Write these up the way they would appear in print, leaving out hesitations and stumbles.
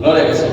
Gloria a Jesús.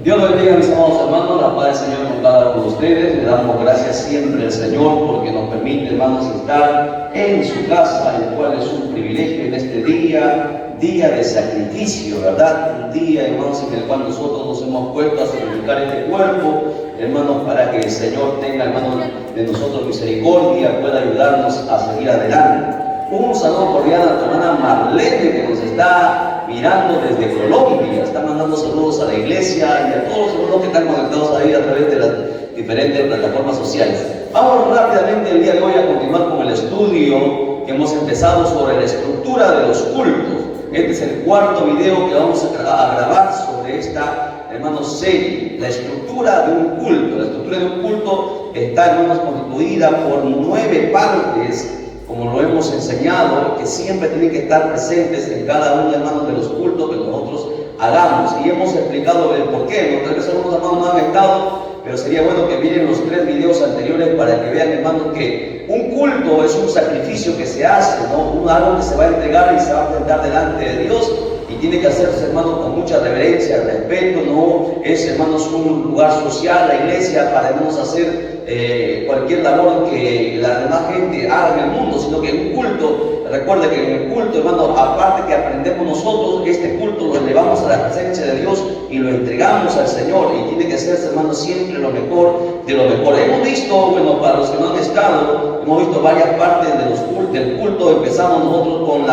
Dios los bendiga, mis amados hermanos, la paz del Señor con cada uno de ustedes. Le damos gracias siempre al Señor porque nos permite, hermanos, estar en su casa, el cual es un privilegio en este día de sacrificio, ¿verdad? Un día, hermanos, en el cual nosotros nos hemos puesto a sacrificar este cuerpo, hermanos, para que el Señor tenga, hermanos, de nosotros misericordia, pueda ayudarnos a seguir adelante. Un saludo cordial a tu hermana Marlene, que nos está mirando desde Colombia. Está mandando saludos a la iglesia y a todos los hermanos que están conectados ahí a través de las diferentes plataformas sociales. Vamos rápidamente el día de hoy a continuar con el estudio que hemos empezado sobre la estructura de los cultos. Este es el cuarto video que vamos a grabar sobre esta, hermanos, serie. La estructura de un culto. La estructura de un culto está, hermanos, constituida por 9 partes, como lo hemos enseñado, que siempre tienen que estar presentes en cada uno, hermanos, de los cultos que nosotros hagamos. Y hemos explicado el por qué. Tal vez algunos hermanos no han estado, pero sería bueno que miren los 3 videos anteriores para que vean, hermanos, que un culto es un sacrificio que se hace, ¿no? Algo que se va a entregar y se va a presentar delante de Dios. Y tiene que hacerse, hermanos, con mucha reverencia, respeto. No es, hermanos, un lugar social, la iglesia, para, hermanos, hacer cualquier labor que la demás gente haga en el mundo, sino que un culto, recuerde que en el culto, hermano, aparte que aprendemos nosotros, este culto lo elevamos a la presencia de Dios y lo entregamos al Señor, y tiene que ser, hermano, siempre lo mejor de lo mejor. Hemos visto, bueno, para los que no han estado, hemos visto varias partes del culto. Empezamos nosotros con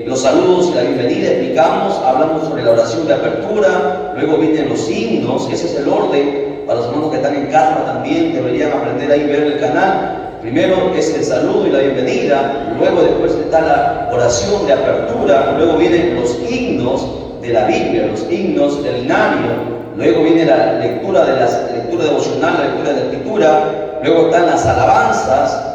los saludos y la bienvenida, hablamos sobre la oración de apertura, luego vienen los himnos. Ese es el orden. Para los hermanos que están en casa también deberían aprender ahí, ver el canal. Primero es el saludo y la bienvenida, luego después está la oración de apertura, luego vienen los himnos de la Biblia, los himnos del inario, luego viene la lectura devocional, la lectura de la escritura, luego están las alabanzas.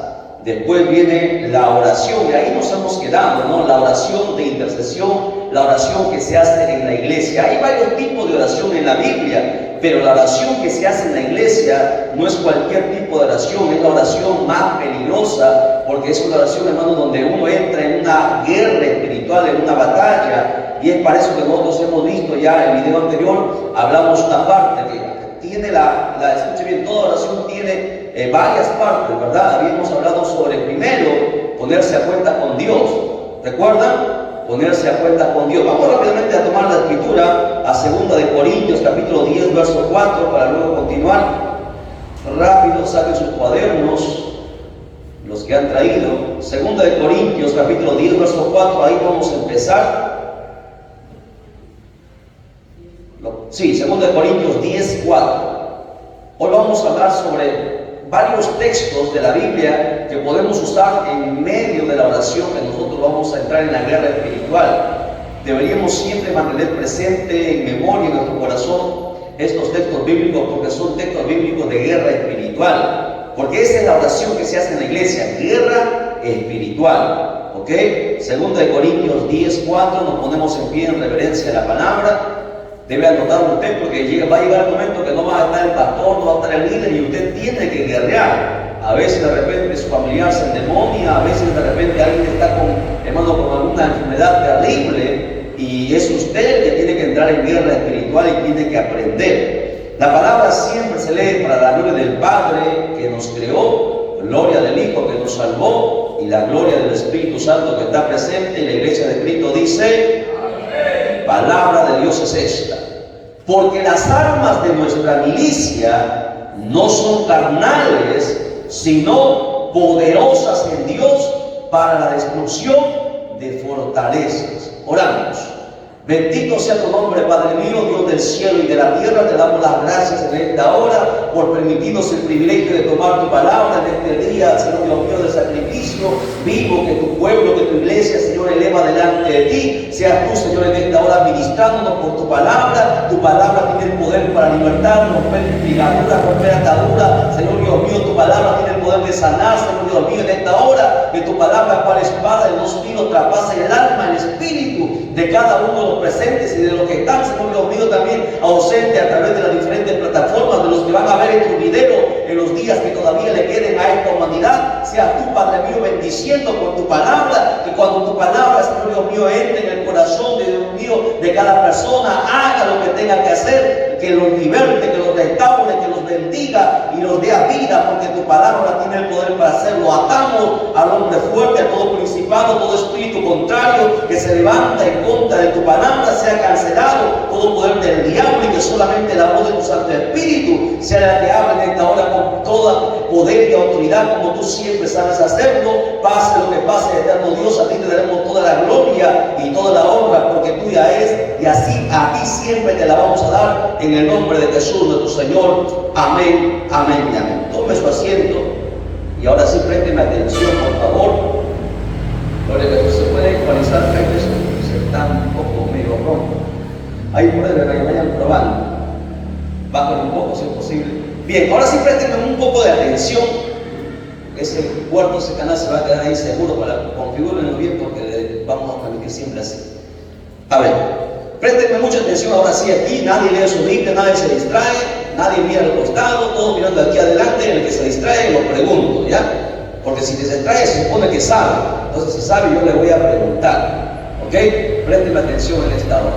Después viene la oración, y ahí nos hemos quedado, ¿no? La oración de intercesión, la oración que se hace en la iglesia. Hay varios tipos de oración en la Biblia, pero la oración que se hace en la iglesia no es cualquier tipo de oración, es la oración más peligrosa, porque es una oración, hermano, donde uno entra en una guerra espiritual, en una batalla, y es para eso que nosotros hemos visto ya en el video anterior, hablamos una parte que tiene escuche bien, toda oración tiene varias partes, ¿verdad? Habíamos hablado sobre primero ponerse a cuenta con Dios. ¿Recuerdan? Ponerse a cuenta con Dios. Vamos rápidamente a tomar la escritura a 2 de Corintios, capítulo 10, verso 4, para luego continuar. Rápido, saquen sus cuadernos, los que han traído. 2 de Corintios, capítulo 10, verso 4, ahí vamos a empezar. Sí, 2 de Corintios 10, 4. Hoy vamos a hablar sobre varios textos de la Biblia que podemos usar en medio de la oración que nosotros vamos a entrar en la guerra espiritual. Deberíamos siempre mantener presente en memoria en nuestro corazón estos textos bíblicos, porque son textos bíblicos de guerra espiritual. Porque esa es la oración que se hace en la iglesia, guerra espiritual. ¿Ok? 2 de Corintios 10, 4, nos ponemos en pie en reverencia a la palabra. Debe anotar usted, porque va a llegar el momento que no va a estar el pastor, no va a estar el líder, y usted tiene que guerrear. A veces de repente su familiar se endemonia, a veces de repente alguien está con alguna enfermedad terrible, y es usted el que tiene que entrar en guerra espiritual y tiene que aprender. La palabra siempre se lee para la gloria del Padre que nos creó, gloria del Hijo que nos salvó, y la gloria del Espíritu Santo que está presente. Y la iglesia de Cristo dice: palabra de Dios es esta. Porque las armas de nuestra milicia no son carnales, sino poderosas en Dios para la destrucción de fortalezas. Oramos. Bendito sea tu nombre, Padre mío, Dios del cielo y de la tierra. Te damos las gracias en esta hora por permitirnos el privilegio de tomar tu palabra en este día, Señor Dios mío, de sacrificio vivo, que tu pueblo, que tu iglesia, Señor, eleva delante de ti. Seas tú, Señor, en esta hora ministrándonos por tu palabra. Tu palabra tiene el poder para libertarnos, romper ligaduras, romper ataduras. Señor Dios mío, tu palabra tiene el poder de sanar, Señor Dios mío, en esta hora. Que tu palabra, para espada de 2 filos, traspase el alma, el espíritu de cada uno de los presentes y de los que están, Señor Dios mío, también ausentes a través de las diferentes plataformas, de los que van a ver estos videos en los días que todavía le queden a esta humanidad. Seas tú, Padre mío, bendiciendo por tu palabra, que cuando tu palabra, Señor Dios mío, entre en el corazón, Dios mío, de cada persona. Haga lo que tenga que hacer, que los liberte, que los restaure, que los bendiga y los dé a vida, porque tu palabra tiene el poder para hacerlo. Atamos al hombre fuerte, a todo principado, todo espíritu contrario que se levanta en contra de tu palabra, sea cancelado todo poder del diablo, y que solamente la voz de tu Santo Espíritu sea la que hable en esta hora con toda poder y autoridad, como tú siempre sabes hacerlo. Pase lo que pase, eterno Dios, a ti te daremos toda la gloria y toda la honra, porque tuya es, y así a ti siempre te la vamos a dar, en el nombre de Jesús nuestro Señor. Amén, amén y amén. Tome su asiento y ahora sí présteme atención, por favor. Gloria a Jesús. Se puede ecualizar, se está un poco medio rojo. Ahí pueden ver, que vayan probando. Bajen un poco si es posible. Bien, ahora sí présteme un poco de atención. Ese cuarto, ese canal se va a quedar ahí seguro, para configurarlo bien, porque vamos a transmitir siempre así. A ver, préstenme mucha atención ahora sí aquí. Nadie lee su Biblia, nadie se distrae, nadie mira al costado, todos mirando aquí adelante. En el que se distrae lo pregunto, ¿ya? Porque si se distrae se supone que sabe. Entonces, si sabe, yo le voy a preguntar, ¿ok? Préstenme atención en esta hora.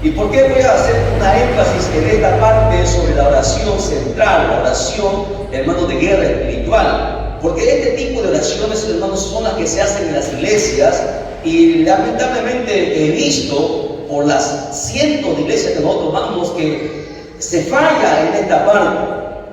¿Y por qué voy a hacer una énfasis en esta parte sobre la oración central, la oración, hermanos, de guerra espiritual? Porque este tipo de oraciones, hermanos, son las que se hacen en las iglesias, y lamentablemente he visto por las cientos de iglesias que nosotros vamos que se falla en esta parte.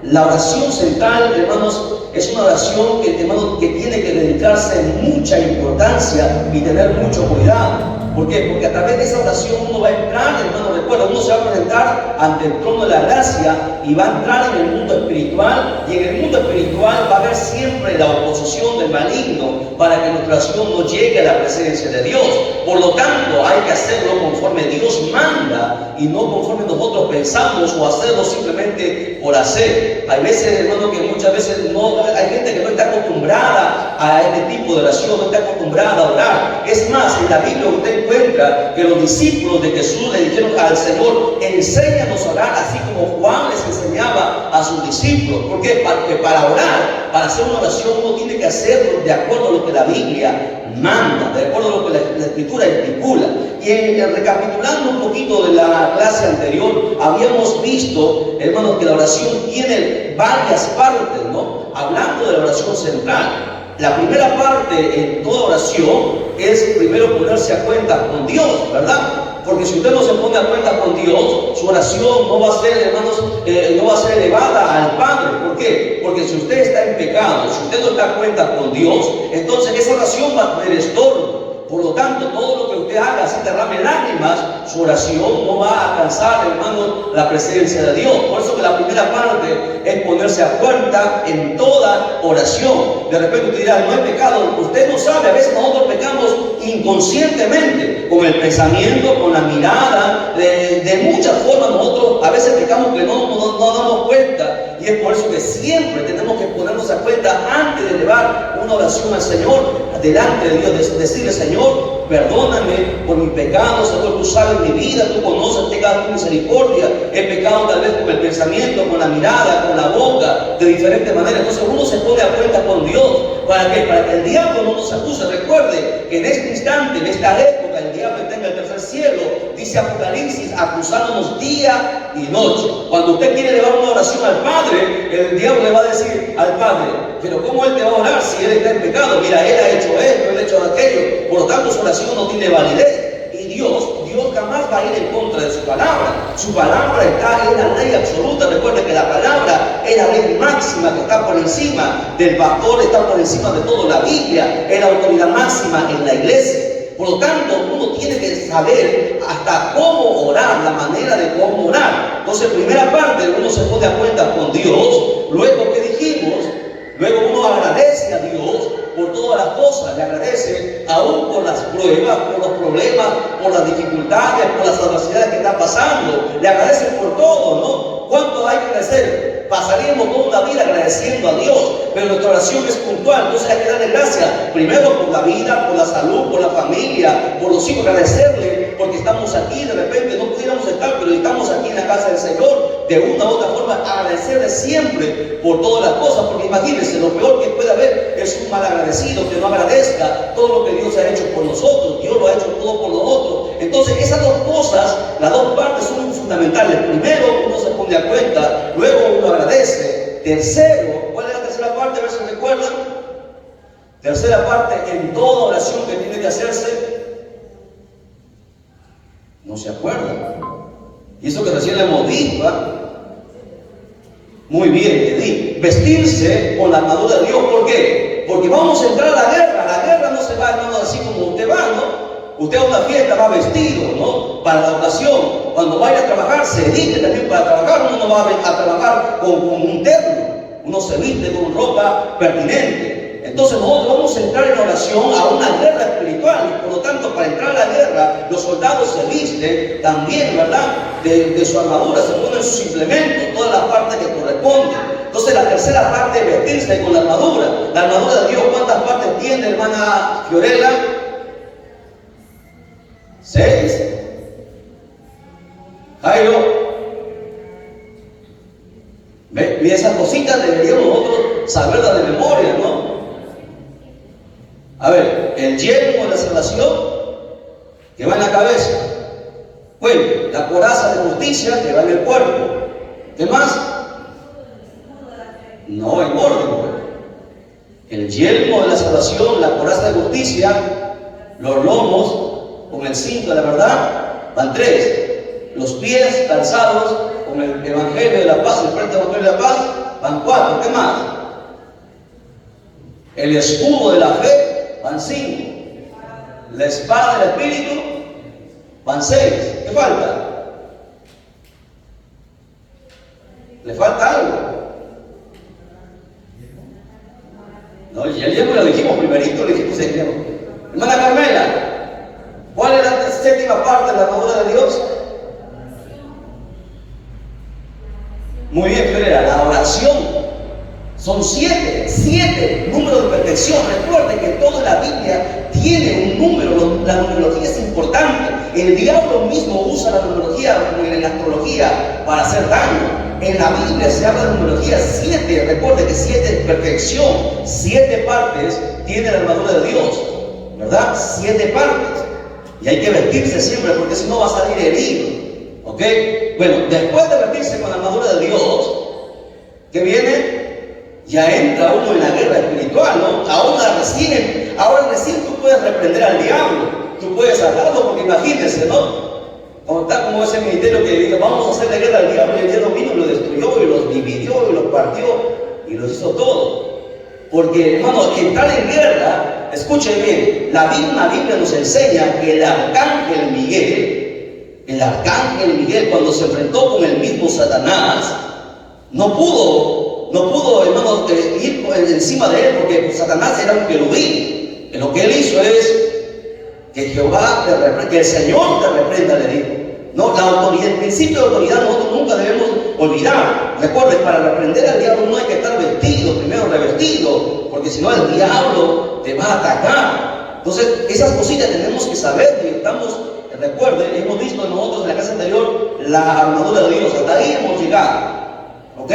La oración central, hermanos, es una oración que, hermanos, que tiene que dedicarse mucha importancia y tener mucho cuidado. ¿Por qué? Porque a través de esa oración uno va a entrar, hermano, recuerda, uno se va a presentar ante el trono de la gracia y va a entrar en el mundo espiritual, y en el mundo espiritual va a haber siempre la oposición del maligno para que nuestra oración no llegue a la presencia de Dios. Por lo tanto, hay que hacerlo conforme Dios manda y no conforme nosotros pensamos, o hacerlo simplemente por hacer. Hay veces, hermano, que muchas veces hay gente que no está acostumbrada a este tipo de oración, no está acostumbrada a orar. Es más, en la Biblia usted encuentra que los discípulos de Jesús le dijeron al Señor: enséñanos a orar, así como Juan les enseñaba a sus discípulos. ¿Por qué? Porque para orar, para hacer una oración, uno tiene que hacerlo de acuerdo a lo que la Biblia manda, de acuerdo a lo que la Escritura estipula. Y recapitulando un poquito de la clase anterior, habíamos visto, hermanos, que la oración tiene varias partes, ¿no? Hablando de la oración central. La primera parte en toda oración es primero ponerse a cuenta con Dios, ¿verdad? Porque si usted no se pone a cuenta con Dios, su oración no va a ser, hermanos, no va a ser elevada al Padre. ¿Por qué? Porque si usted está en pecado, si usted no está a cuenta con Dios, entonces esa oración va a tener estorbo. Por lo tanto, todo lo que usted haga, si derrame lágrimas, su oración no va a alcanzar, hermano, la presencia de Dios. Por eso que la primera parte es ponerse a cuenta en toda oración. De repente usted dirá: no he pecado. Usted no sabe, a veces nosotros pecamos inconscientemente, con el pensamiento, con la mirada, de muchas formas nosotros a veces pecamos que no damos cuenta. Y es por eso que siempre tenemos que ponernos a cuenta antes de elevar una oración al Señor, delante de Dios, decirle: Señor, perdóname por mis pecados. Señor, tú sabes mi vida, tú conoces, tengas tu misericordia. He pecado tal vez con el pensamiento, con la mirada, con la boca, de diferentes maneras. Entonces uno se pone a cuenta con Dios. ¿Para qué? Para que el diablo no nos acuse. Recuerde que en este instante, en esta época, el diablo está en el tercer cielo. Dice Apocalipsis, acusándonos día y noche. Cuando usted quiere elevar una oración al Padre, el diablo le va a decir al Padre: pero ¿cómo él te va a orar si él está en pecado? Mira, él ha hecho esto, él ha hecho aquello. Por lo tanto, su oración no tiene validez. Y Dios jamás va a ir en contra de su palabra. Su palabra está en la ley absoluta. Recuerde que la palabra es la ley máxima que está por encima del pastor, está por encima de toda la Biblia, es la autoridad máxima en la iglesia. Por lo tanto, uno tiene que saber hasta cómo orar, la manera de cómo orar. Entonces, primera parte, uno se pone a cuenta con Dios. Luego, ¿qué dijimos? Luego uno agradece a Dios por todas las cosas. Le agradece aún por las pruebas, por los problemas, por las dificultades, por las adversidades que está pasando. Le agradece por todo, ¿no? ¿Cuánto hay que agradecer? Pasaríamos toda la vida agradeciendo a Dios, pero nuestra oración es puntual. Entonces hay que darle gracias primero por la vida, por la salud, por la familia, por los hijos. Agradecerle porque estamos aquí. De repente no pudiéramos estar, pero estamos aquí en la casa del Señor. de una u otra forma agradecerle siempre por todas las cosas, porque imagínense, lo peor que puede haber es un mal agradecido que no agradezca todo lo que Dios ha hecho por nosotros. Dios lo ha hecho todo por nosotros. Entonces esas dos cosas, las dos partes son fundamentales. Primero uno se pone a cuenta, luego uno agradece. Tercero, ¿cuál es la tercera parte? A ver si recuerdan. Tercera parte, en toda oración que tiene que hacerse, no se acuerdan. Y eso que recién le hemos dicho, ¿verdad? Muy bien, Edith. Vestirse con la armadura de Dios. ¿Por qué? Porque vamos a entrar a la guerra. La guerra no se va, hermano, así como usted va, ¿no? Usted a una fiesta va vestido, ¿no? Para la ocasión. Cuando vaya a trabajar, se viste también para trabajar. Uno no va a trabajar con un terno. Uno se viste con ropa pertinente. Entonces nosotros vamos a entrar en oración a una guerra espiritual. Por lo tanto, para entrar a la guerra, los soldados se visten también, ¿verdad? De su armadura, se ponen sus implementos, todas las partes que corresponden. Entonces la tercera parte es vestirse con la armadura. La armadura de Dios, ¿cuántas partes tiene, hermana Fiorella? 6. Jairo. Y esas cositas deberíamos nosotros saberlas de memoria, ¿no? A ver, el yelmo de la salvación que va en la cabeza. Bueno, la coraza de justicia que va en el cuerpo. ¿Qué más? No, en orden, pues. El yelmo de la salvación, la coraza de justicia, los lomos con el cinto de la verdad, van 3. Los pies calzados con el evangelio de la paz, el frente evangelio de la paz, van 4. ¿Qué más? El escudo de la fe, van 5. La espada del Espíritu, van 6. ¿Qué falta? ¿Le falta algo? No, y el yelmo lo dijimos primerito, le dijimos el yelmo. Hermana Carmela, ¿cuál es la séptima parte de la armadura de Dios? Muy bien, Fiorella, la oración. Son 7 números de perfección. Recuerden que toda la Biblia tiene un número. La numerología es importante. El diablo mismo usa la numerología en la astrología para hacer daño. En la Biblia se habla de numerología 7. Recuerden que 7 es perfección. 7 partes tiene la armadura de Dios, ¿verdad? 7 partes. Y hay que vestirse siempre, porque si no va a salir herido. ¿Ok? Bueno, después de vestirse con la armadura de Dios, ¿qué viene? Ya entra uno en la guerra espiritual, ¿no? Ahora recién tú puedes reprender al diablo, tú puedes sacarlo, porque imagínense, ¿no? Como está como ese ministerio que diga, vamos a hacer la guerra al diablo, y el diablo vino y lo destruyó, y los dividió, y los partió, y los hizo todo. Porque, hermano, entrar en guerra, escuchen bien, la misma Biblia nos enseña que el arcángel Miguel, cuando se enfrentó con el mismo Satanás, no pudo, hermano, ir encima de él, porque Satanás era un querubín. Lo que él hizo es que que el Señor te reprenda, le dijo. No, la autoridad, el principio de autoridad nosotros nunca debemos olvidar. Recuerden, para reprender al diablo no hay que estar vestido, primero revestido, porque si no el diablo te va a atacar. Entonces, esas cositas tenemos que saber que estamos. Recuerden, hemos visto nosotros en la clase anterior la armadura de Dios. Hasta ahí hemos llegado. ¿Ok?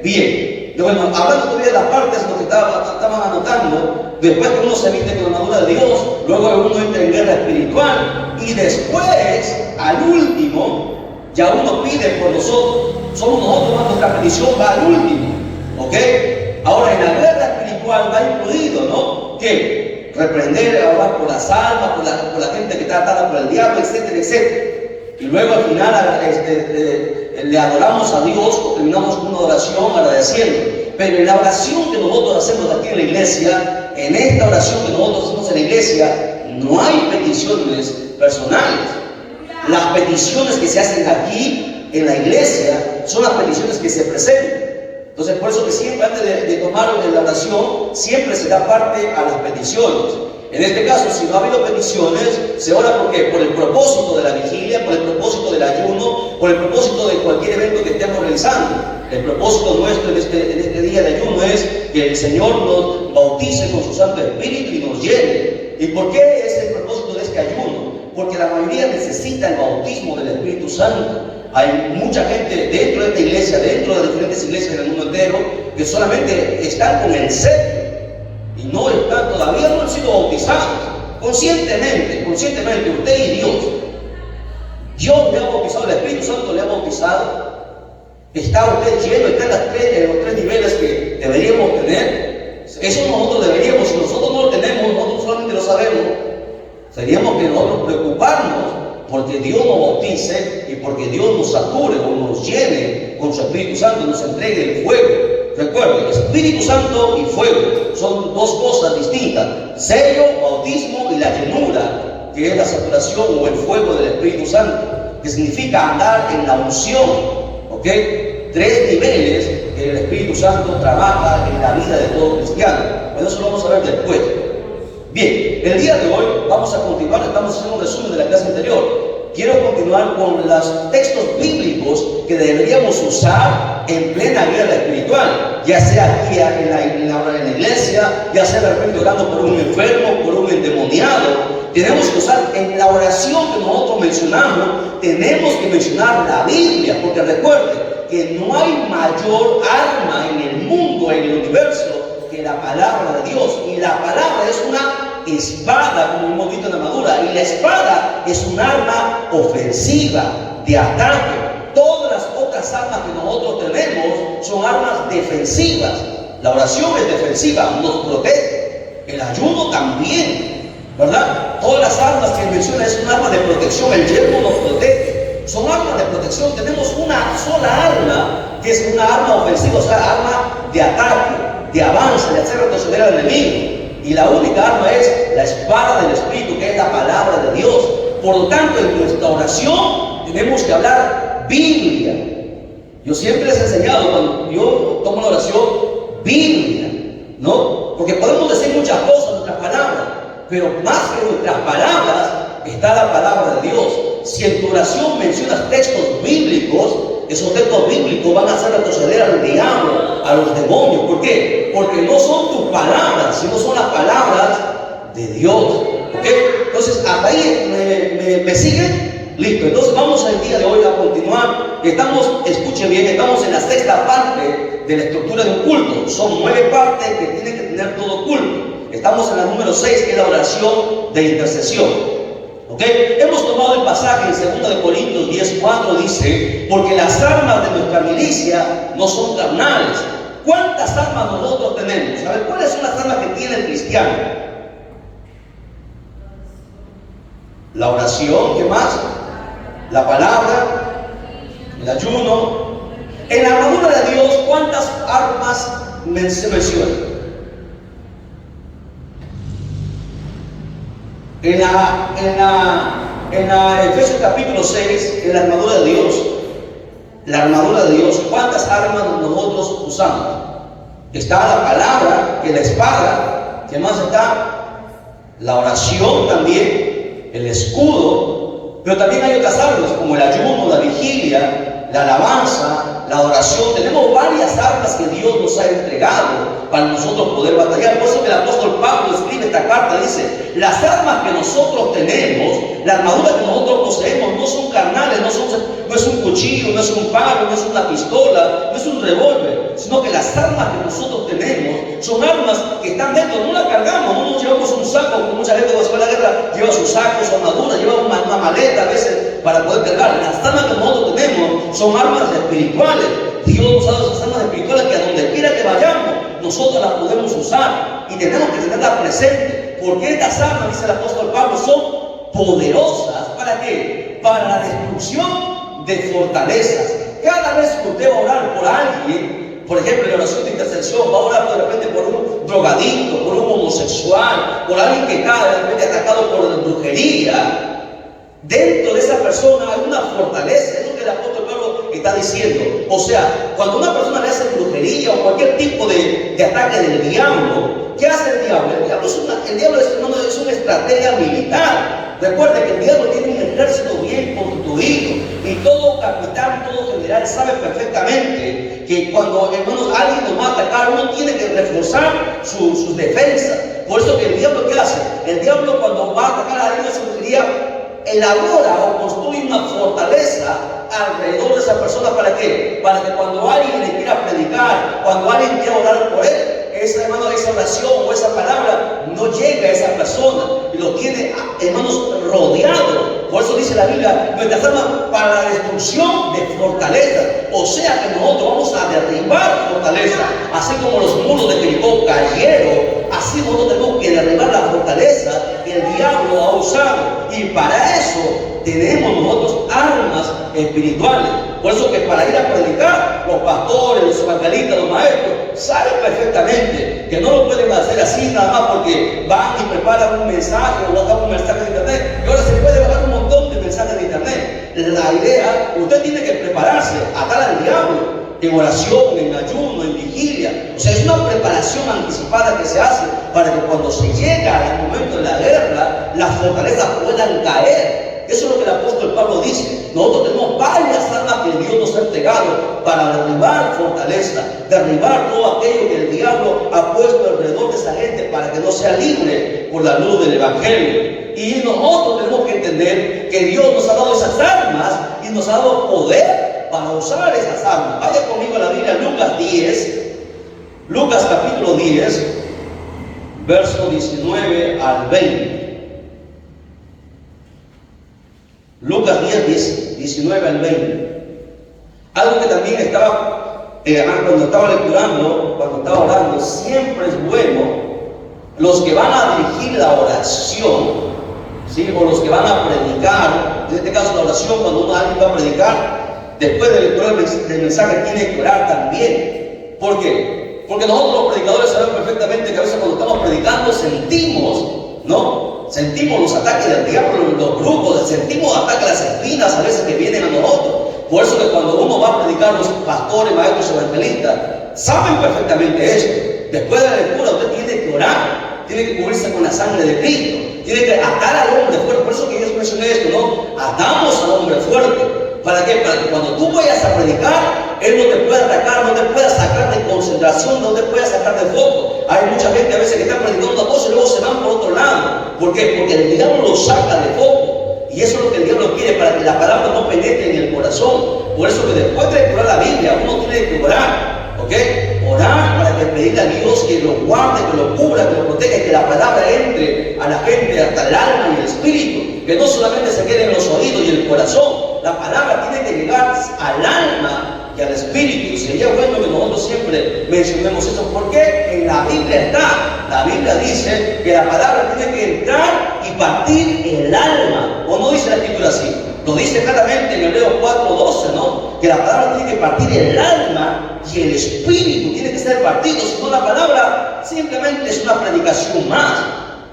Bien. Bueno, hablando todavía de las partes, lo que estaban anotando, después que uno se viste con la armadura de Dios, luego uno entra en guerra espiritual, y después, al último, ya uno pide por nosotros. Somos nosotros, nuestra petición va al último. ¿Ok? Ahora, en la guerra espiritual va incluido, ¿no? ¿Qué? Reprender, orar por las almas, por la gente que está atada por el diablo, etcétera, etcétera. Y luego al final le adoramos a Dios, terminamos con una oración agradeciendo. Pero en la oración que nosotros hacemos aquí en la iglesia, en esta oración que nosotros hacemos en la iglesia, no hay peticiones personales. Las peticiones que se hacen aquí en la iglesia son las peticiones que se presentan. Entonces, por eso que siempre antes de tomar la oración, siempre se da parte a las peticiones. En este caso, si no ha habido peticiones, se ora por el propósito de la vigilia, por el propósito del ayuno, por el propósito de cualquier evento que estemos realizando. El propósito nuestro en este día de ayuno es que el Señor nos bautice con su Santo Espíritu y nos llene. ¿Y por qué es el propósito de este ayuno? Porque la mayoría necesita el bautismo del Espíritu Santo. Hay mucha gente dentro de esta iglesia, dentro de diferentes iglesias en el mundo entero, que solamente están con el sello y no están, todavía no han sido bautizados. Conscientemente, usted y Dios le ha bautizado, el Espíritu Santo le ha bautizado. ¿Está usted lleno? ¿Está en los tres niveles que deberíamos tener? Eso nosotros deberíamos, si nosotros no lo tenemos, nosotros solamente lo sabemos, seríamos que nosotros preocuparnos porque Dios nos bautice y porque Dios nos sature o nos llene con su Espíritu Santo, nos entregue el fuego. Recuerden, Espíritu Santo y fuego son dos cosas distintas: sello, bautismo y la llenura, que es la saturación o el fuego del Espíritu Santo, que significa andar en la unción. ¿Ok? Tres niveles que el Espíritu Santo trabaja en la vida de todo cristiano. Bueno, eso lo vamos a ver después. Bien, el día de hoy vamos a continuar, estamos haciendo un resumen de la clase anterior. Quiero continuar con los textos bíblicos que deberíamos usar en plena guerra espiritual, ya sea aquí en la iglesia, ya sea de repente orando por un enfermo, por un endemoniado. Tenemos que usar en la oración que nosotros mencionamos, tenemos que mencionar la Biblia, porque recuerden que no hay mayor arma en el mundo, en el universo, que la palabra de Dios. Y la palabra es una espada, como hemos visto en la armadura, y la espada es un arma ofensiva, de ataque. Todas las otras armas que nosotros tenemos son armas defensivas. La oración es defensiva, nos protege. El ayuno también, ¿verdad? Todas las armas que menciona es un arma de protección. El yermo nos protege, son armas de protección. Tenemos una sola arma, que es una arma ofensiva, o sea, arma de ataque, de avance, de hacer retroceder al enemigo. Y la única arma es la espada del Espíritu, que es la palabra de Dios. Por lo tanto, en nuestra oración tenemos que hablar Biblia. Yo siempre les he enseñado, cuando yo tomo la oración, Biblia, ¿no? Porque podemos decir muchas cosas en nuestras palabras, pero más que nuestras palabras está la palabra de Dios. Si en tu oración mencionas textos bíblicos, esos textos bíblicos van a hacer retroceder al diablo, a los demonios. ¿Por qué? Porque no son tus palabras, sino son las palabras de Dios. ¿Ok? Entonces, hasta ahí me siguen. Listo. Entonces vamos el día de hoy a continuar. Escuchen bien, estamos en la sexta parte de la estructura de un culto. Son 9 partes que tienen que tener todo culto. Estamos en la número 6, que es la oración de intercesión. ¿Okay? Hemos tomado el pasaje en 2 Corintios 10:4, dice: porque las armas de nuestra milicia no son carnales. ¿Cuántas armas nosotros tenemos? A ver, ¿cuáles son las armas que tiene el cristiano? La oración, ¿qué más? La palabra, el ayuno. En la armadura de Dios, ¿cuántas armas se mencionan? En la Efesios capítulo 6, en la armadura de Dios, ¿cuántas armas nosotros usamos? Está la palabra, que es la espada. ¿Qué más está? La oración también, el escudo. Pero también hay otras armas, como el ayuno, la vigilia, la alabanza, la adoración. Tenemos varias armas que Dios nos ha entregado para nosotros poder batallar. Por eso que el apóstol Pablo escribe esta carta, dice: las armas que nosotros tenemos, la armadura que nosotros poseemos, no son carnales, no es un cuchillo, no es un palo, no es una pistola, no es un revólver, sino que las armas que nosotros tenemos son armas que están dentro. No las cargamos, no nos llevamos un saco, como mucha gente cuando se va a la guerra lleva su saco, su armadura, lleva una maleta a veces para poder cargar. Las armas que nosotros tenemos son armas espirituales. Dios nos ha dado esas armas espirituales que a donde quiera que vayamos, nosotros las podemos usar y tenemos que tenerlas presentes, porque estas armas, dice el apóstol Pablo, son poderosas. ¿Para qué? Para la destrucción de fortalezas. Cada vez que usted va a orar por alguien, por ejemplo, en la oración de intercesión, va a orar de repente por un drogadicto, por un homosexual, por alguien que está de repente atacado por brujería. Dentro de esa persona hay una fortaleza. Es lo que el apóstol Pablo está diciendo. O sea, cuando una persona le hace brujería o cualquier tipo de ataque del diablo, ¿qué hace el diablo? El diablo es una estrategia militar. Recuerde que el diablo tiene un ejército bien constituido, y todo capitán, todo general sabe perfectamente que cuando, hermanos, alguien nos va a atacar, uno tiene que reforzar sus defensas. Por eso que el diablo, ¿qué hace? El diablo, cuando va a atacar a alguien, se brujería, elabora o construye una fortaleza alrededor de esa persona. ¿Para qué? Para que cuando alguien le quiera predicar, cuando alguien quiera orar por él, esa, hermano, esa oración o esa palabra no llega a esa persona y lo tiene, hermanos, rodeado. Por eso dice la Biblia, nuestras armas para la destrucción de fortaleza. O sea que nosotros vamos a derribar fortaleza, así como los muros de Jericó cayeron, así nosotros tenemos que derribar la fortaleza que el diablo ha usado. Y para eso tenemos nosotros armas espirituales. Por eso que para ir a predicar, los pastores, los evangelistas, los maestros saben perfectamente que no lo pueden hacer así nada más porque van y preparan un mensaje o bajan un mensaje de internet. Y ahora se puede bajar un montón de mensajes de internet. La idea, usted tiene que prepararse, atar al diablo en oración, en ayuno, en vigilia. O sea, es una preparación anticipada que se hace para que cuando se llega al momento de la guerra, las fortalezas puedan caer. Eso es lo que el apóstol Pablo dice. Nosotros tenemos varias armas que Dios nos ha entregado para derribar fortaleza, derribar todo aquello que el diablo ha puesto alrededor de esa gente para que no sea libre por la luz del evangelio. Y nosotros tenemos que entender que Dios nos ha dado esas armas y nos ha dado poder para usar esas armas. Vaya conmigo a la Biblia, Lucas 10, Lucas capítulo 10, verso 19 al 20. Lucas 10, 19 al 20. Algo que también estaba, cuando estaba lecturando, cuando estaba orando, siempre es bueno los que van a dirigir la oración, ¿sí? O los que van a predicar. En este caso, la oración, cuando alguien va a predicar, después de lectura del mensaje, tiene que orar también. ¿Por qué? Porque nosotros los predicadores sabemos perfectamente que a veces cuando estamos predicando sentimos, ¿no? Sentimos los ataques del diablo, los grupos, sentimos ataques, las espinas a veces que vienen a nosotros. Por eso que cuando uno va a predicar, los pastores, maestros, evangelistas, saben perfectamente esto. Después de la lectura usted tiene que orar, tiene que cubrirse con la sangre de Cristo, tiene que atar al hombre fuerte. Por eso que yo mencioné esto, ¿no? Atamos al hombre fuerte. ¿Para qué? Para que cuando tú vayas a predicar, él no te pueda atacar, no te pueda sacar de concentración, no te pueda sacar de foco. Hay mucha gente a veces que está predicando una cosa y luego se van por otro lado. ¿Por qué? Porque el diablo lo saca de foco. Y eso es lo que el diablo quiere, para que la palabra no penetre en el corazón. Por eso que después de lecturar la Biblia, uno tiene que orar. ¿Ok? Orar para que pedirle a Dios que lo guarde, que lo cubra, que lo proteja, que la palabra entre a la gente hasta el alma y el espíritu. Que no solamente se quede en los oídos y el corazón. La palabra tiene que llegar al alma y al espíritu. Sería bueno que nosotros siempre mencionemos eso, porque en la Biblia está. La Biblia dice que la palabra tiene que entrar y partir el alma. ¿O no dice la escritura así? Lo dice claramente en Hebreos 4:12, ¿no? Que la palabra tiene que partir el alma y el espíritu tiene que ser partido. Si no, la palabra simplemente es una predicación más.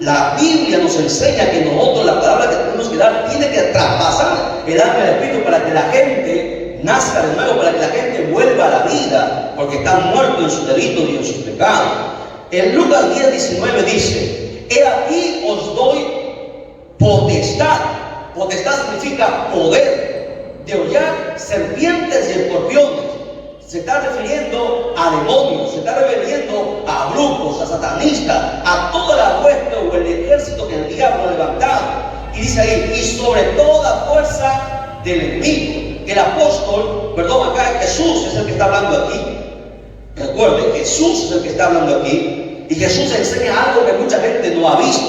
La Biblia nos enseña que nosotros la palabra que tenemos que dar tiene que traspasar el alma y el espíritu para que la gente nazca de nuevo, para que la gente vuelva a la vida, porque están muertos en sus delitos y en sus pecados. En Lucas 10:19 dice: he aquí os doy potestad. Potestad significa poder de hollar serpientes y escorpiones. Se está refiriendo a demonios, se está refiriendo a brujos, a satanistas, a toda la hueste o el ejército que el diablo ha levantado. Y dice ahí: y sobre toda fuerza del enemigo. El apóstol, acá Jesús es el que está hablando aquí. Recuerde, Jesús es el que está hablando aquí. Y Jesús enseña algo que mucha gente no ha visto.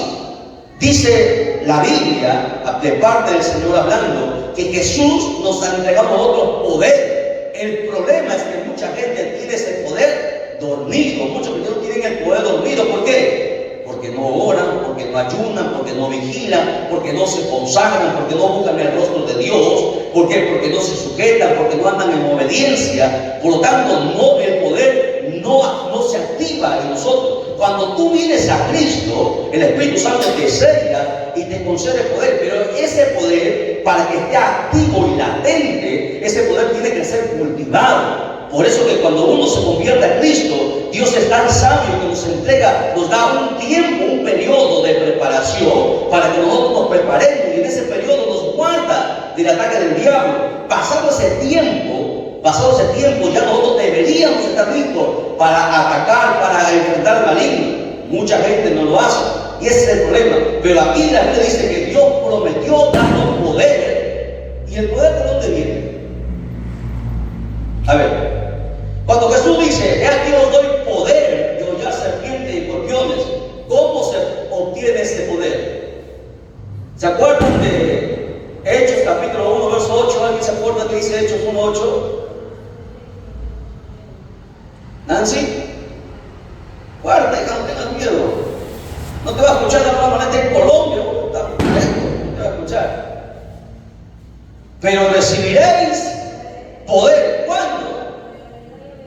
Dice la Biblia, de parte del Señor hablando, que Jesús nos ha entregado otro poder. El problema es que mucha gente tiene ese poder dormido. Muchos cristianos tienen el poder dormido. ¿Por qué? Porque no oran, porque no ayunan, porque no vigilan, porque no se consagran, porque no buscan el rostro de Dios. ¿Por qué? Porque no se sujetan, porque no andan en obediencia. Por lo tanto, el poder no se activa en nosotros. Cuando tú vienes a Cristo, el Espíritu Santo te sella y te concede poder. Pero ese poder, para que esté activo y latente, ese poder tiene que ser cultivado. Por eso que cuando uno se convierte a Cristo, Dios es tan sabio que nos entrega, nos da un tiempo, un periodo de preparación para que nosotros nos preparemos, y en ese periodo nos guarda del ataque del diablo. Pasado ese tiempo, ya nosotros deberíamos estar listos para atacar, para enfrentar al maligno. Mucha gente no lo hace. Y ese es el problema. Pero aquí la Biblia dice que Dios prometió darnos poder. ¿Y el poder de dónde viene? A ver, cuando Jesús dice, he aquí os doy poder de hollar serpientes y escorpiones, ¿cómo se obtiene ese poder? ¿Se acuerdan de Hechos capítulo 1, verso 8? ¿Alguien se acuerda que dice Hechos 1, 8? Nancy, guarda, hija, no tengas miedo. No te va a escuchar la palabra en Colombia, no te va a escuchar. Pero recibiréis poder. ¿Cuándo?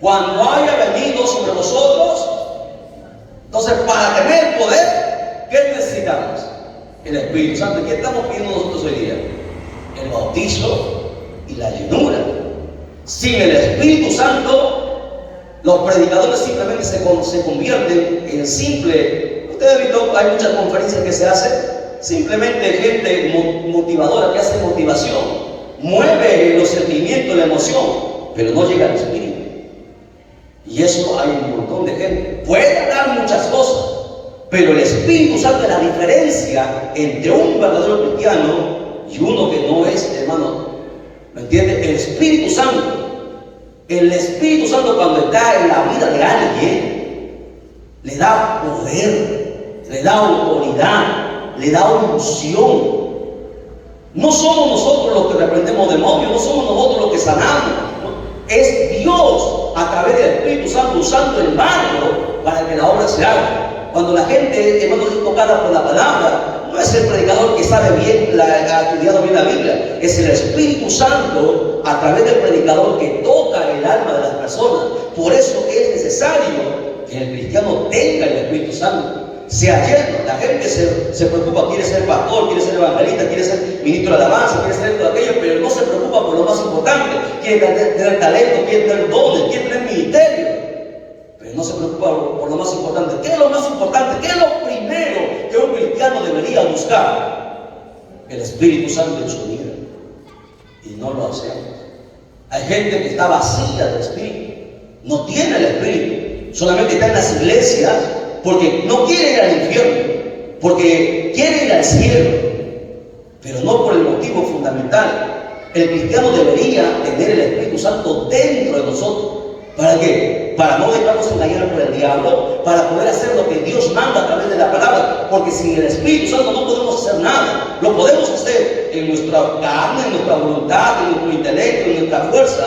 Cuando haya venido sobre vosotros. Entonces, para tener poder, ¿qué necesitamos? El Espíritu Santo. ¿Qué estamos pidiendo nosotros hoy día? El bautizo y la llenura. Sin el Espíritu Santo, los predicadores simplemente se convierten en simple. Ustedes han visto, hay muchas conferencias que se hacen, simplemente gente motivadora que hace motivación, mueve los sentimientos, la emoción, pero no llega al Espíritu. Y eso hay un montón de gente. Puede dar muchas cosas, pero el Espíritu Santo es la diferencia entre un verdadero cristiano y uno que no es, hermano. ¿Me entiende? El Espíritu Santo cuando está en la vida de alguien, le da poder, le da autoridad, le da unción. No somos nosotros los que reprendemos demonios, no somos nosotros los que sanamos, ¿no? Es Dios a través del Espíritu Santo usando el barro para que la obra se haga. Cuando la gente, hermano, es tocada por la palabra, no es el predicador que sabe bien, ha estudiado bien la Biblia, es el Espíritu Santo a través del predicador que toca el alma de las personas. Por eso es necesario que el cristiano tenga el Espíritu Santo, sea lleno. La gente se preocupa, quiere ser pastor, quiere ser evangelista, quiere ser ministro de alabanza, quiere ser todo aquello, pero no se preocupa por lo más importante. Quiere tener talento, quiere tener dones, quiere tener ministerio, pero no se preocupa por lo más importante. ¿Qué es lo más importante? ¿Qué es lo primero que un cristiano debería buscar? El Espíritu Santo en su vida. Y no lo hacemos. Hay gente que está vacía del Espíritu, no tiene el Espíritu, solamente está en las iglesias porque no quiere ir al infierno, porque quiere ir al cielo, pero no por el motivo fundamental. El cristiano debería tener el Espíritu Santo dentro de nosotros. ¿Para qué? Para no dejarnos engañar por el diablo, para poder hacer lo que Dios manda a través de la palabra, porque sin el Espíritu Santo no podemos hacer nada. Lo podemos hacer en nuestra carne, en nuestra voluntad, en nuestro intelecto, en nuestra fuerza,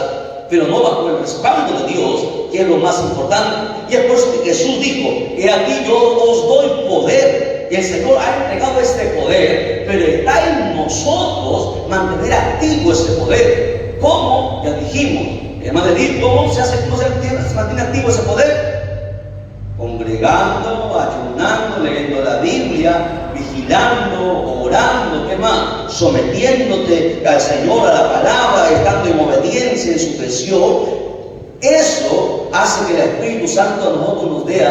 pero no bajo el respaldo de Dios, que es lo más importante. Y es por eso que Jesús dijo, he aquí yo os doy poder. Y el Señor ha entregado este poder, pero está en nosotros mantener activo ese poder. ¿Cómo? Ya dijimos. Hermano, ¿cómo se mantiene activo ese poder? Congregando, ayunando, leyendo la Biblia, vigilando, orando, ¿qué más? Sometiéndote al Señor, a la palabra, estando en obediencia, en sujeción. Eso hace que el Espíritu Santo a nosotros nos dé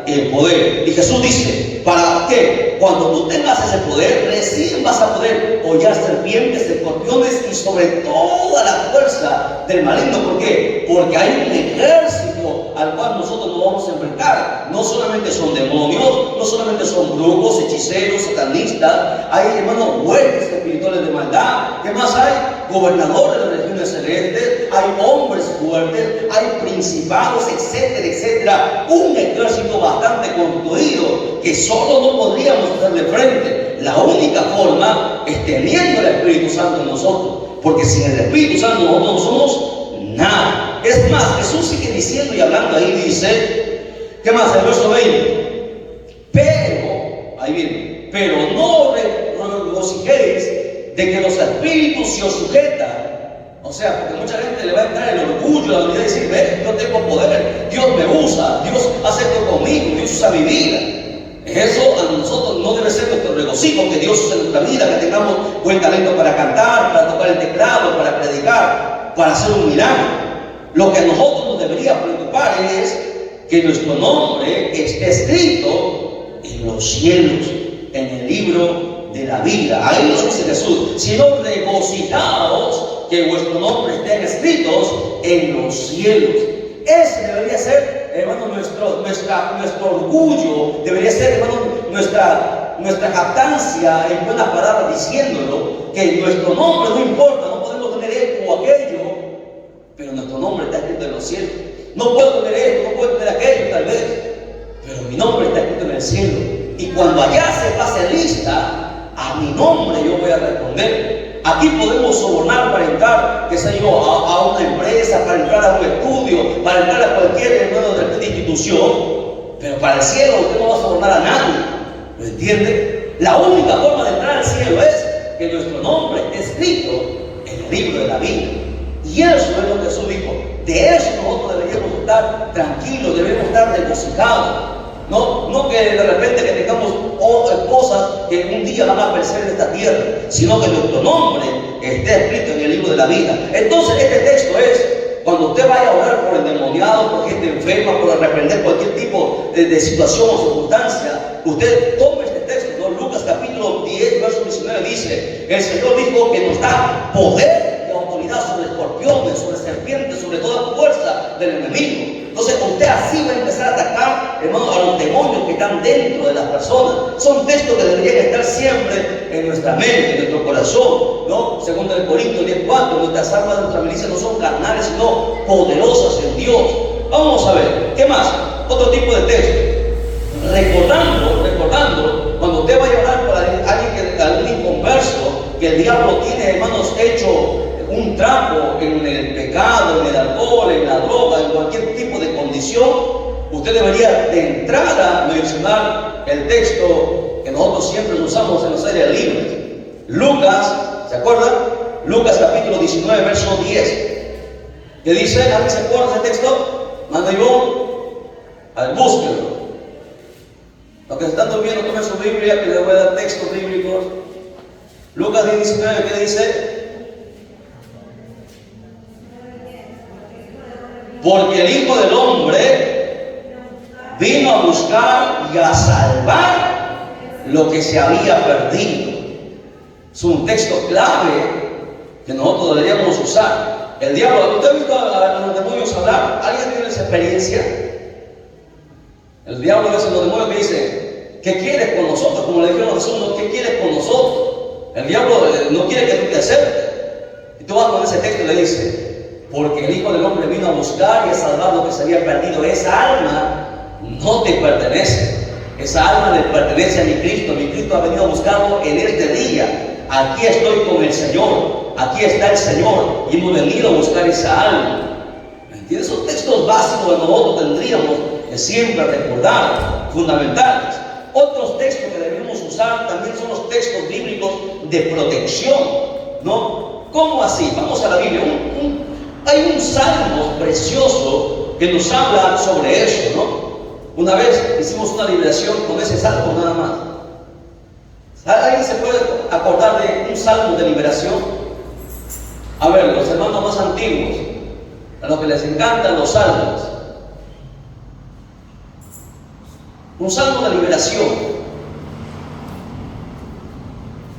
el poder. Y Jesús dice, ¿para qué? Cuando tú tengas ese poder, recién vas a poder hollar serpientes, escorpiones y sobre toda la fuerza del maligno. ¿Por qué? Porque hay un ejército al cual nosotros nos vamos a enfrentar. No solamente son demonios, no solamente son brujos, hechiceros, satanistas. Hay, hermanos, huestes espirituales de maldad. ¿Qué más hay? Gobernadores de las regiones celestes, hay hombres fuertes, hay principados, etcétera, etcétera. Un ejército bastante constituido que solo no podríamos hacerle frente. La única forma es teniendo el Espíritu Santo en nosotros, porque sin el Espíritu Santo nosotros no somos nada. Es más, Jesús sigue diciendo y hablando ahí, dice, ¿qué más? El verso 20. Pero, ahí viene, pero no regocijéis de que los espíritus se os sujetan. O sea, porque mucha gente le va a entrar el orgullo, la vanidad de decir, ve, yo tengo poder, Dios me usa, Dios hace esto conmigo, Dios usa mi vida. Eso a nosotros no debe ser nuestro regocijo, que Dios use nuestra vida, que tengamos buen talento para cantar, para tocar el teclado, para predicar, para hacer un milagro. Lo que a nosotros nos debería preocupar es que nuestro nombre esté escrito en los cielos, en el libro de la vida. Ahí nos dice Jesús, sino regocijaos que vuestros nombres estén escritos en los cielos. Ese debería ser, hermano, nuestro orgullo, debería ser, hermano, nuestra nuestra jactancia en buenas palabras diciéndolo, que nuestro nombre no importa, no podemos tener esto o aquello, pero nuestro nombre está escrito en los cielos. No puedo tener esto, no puedo tener aquello tal vez, pero mi nombre está escrito en el cielo. Y cuando allá se pase lista, a mi nombre yo voy a responder. Aquí podemos sobornar para entrar, qué sé yo, a una empresa, para entrar a un estudio, para entrar a cualquier institución, pero para el cielo usted no va a sobornar a nadie. ¿Lo entiende? La única forma de entrar al cielo es que nuestro nombre esté escrito en el libro de la vida. Y eso es lo que Jesús dijo. De eso nosotros deberíamos estar tranquilos, debemos estar regocijados. No que de repente que tengamos cosas que un día van a aparecer en esta tierra, sino que nuestro nombre esté escrito en el libro de la vida. Entonces este texto es, cuando usted vaya a orar por el endemoniado, por gente enferma, por reprender cualquier tipo de situación o circunstancia, usted tome este texto, ¿no? Lucas capítulo 10, verso 19 dice, el Señor dijo que nos da poder y autoridad sobre escorpiones, sobre serpientes, sobre toda fuerza del enemigo. Entonces usted así va a empezar a atacar, hermano, a los demonios que están dentro de las personas. Son textos que deberían estar siempre en nuestra mente, en nuestro corazón, ¿no? Segundo de Corintios 10:4, nuestras armas de nuestra milicia no son carnales, sino poderosas en Dios. Vamos a ver, ¿qué más? Otro tipo de texto. Recordando, cuando usted vaya a orar por algún inconverso, que el diablo tiene, hermanos, hecho un trapo en el pecado, en el alcohol, en la droga, en cualquier tipo de condición, usted debería de entrada mencionar el texto que nosotros siempre usamos en los áreas libres. Lucas, ¿se acuerdan? Lucas capítulo 19, verso 10. ¿Qué dice? ¿Alguien se acuerda de ese texto? Manda yo al búsquelo. Los que están durmiendo, tomen su Biblia, que les voy a dar textos bíblicos. Lucas 19, ¿qué dice? Porque el Hijo del Hombre vino a buscar y a salvar lo que se había perdido. Es un texto clave que nosotros deberíamos usar. El diablo, ¿usted ha visto a los demonios hablar? ¿Alguien tiene esa experiencia? El diablo es los demonios que dicen, ¿qué quieres con nosotros? Como le dijeron a Jesús, ¿qué quieres con nosotros? El diablo no quiere que tú te acerques. Y tú vas con ese texto y le dices, porque el Hijo del Hombre vino a buscar y a salvar lo que se había perdido. Esa alma no te pertenece. Esa alma le pertenece a mi Cristo. Mi Cristo ha venido a buscarlo en este día. Aquí estoy con el Señor. Aquí está el Señor. Y hemos venido a buscar esa alma. ¿Me entiendes? Son textos básicos que nosotros tendríamos que siempre recordar, fundamentales. Otros textos que debemos usar también son los textos bíblicos de protección, ¿no? ¿Cómo así? Vamos a la Biblia. Hay un salmo precioso que nos habla sobre eso, ¿no? Una vez hicimos una liberación con ese salmo nada más. ¿Alguien se puede acordar de un salmo de liberación? A ver, los hermanos más antiguos, a los que les encantan los salmos. Un salmo de liberación.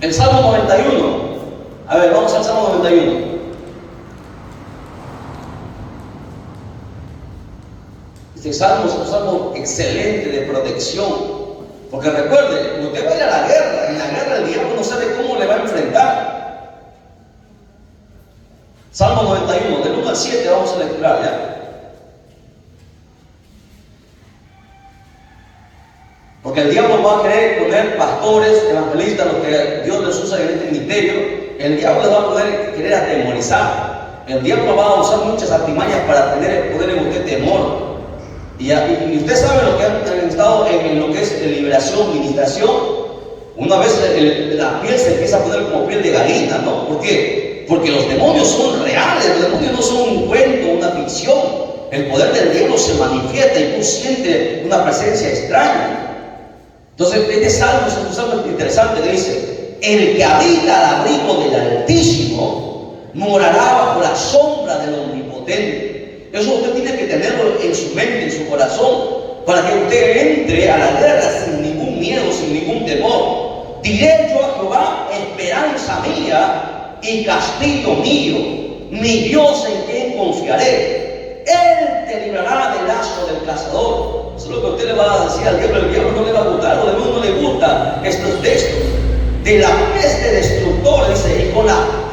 El Salmo 91. A ver, vamos al Salmo 91. Este salmo es un salmo excelente de protección. Porque recuerde, usted va a ir a la guerra. En la guerra el diablo no sabe cómo le va a enfrentar. Salmo 91, del 1 al 7 vamos a lecturar ya. Porque el diablo va a querer poner pastores, evangelistas, los que Dios les usa en este ministerio. El diablo les va a querer atemorizar. El diablo va a usar muchas artimañas para poner en usted temor. Y usted sabe lo que han estado en lo que es liberación, ministración. Una vez la piel se empieza a poner como piel de gallina, ¿no? ¿Por qué? Porque los demonios son reales, los demonios no son un cuento, una ficción. El poder del diablo se manifiesta y tú sientes una presencia extraña. Entonces, este salmo es un salmo interesante que dice: el que habita al abrigo del Altísimo morará bajo la sombra del Omnipotente. Eso usted tiene que tenerlo en su mente, en su corazón, para que usted entre a la guerra sin ningún miedo, sin ningún temor. Diré yo a Jehová, esperanza mía y castillo mío, mi Dios en quien confiaré. Él te librará del lazo del cazador. Eso es lo que usted le va a decir al diablo. El diablo no le va a gustar, al diablo no le gusta estos textos. De la peste destructora, dice,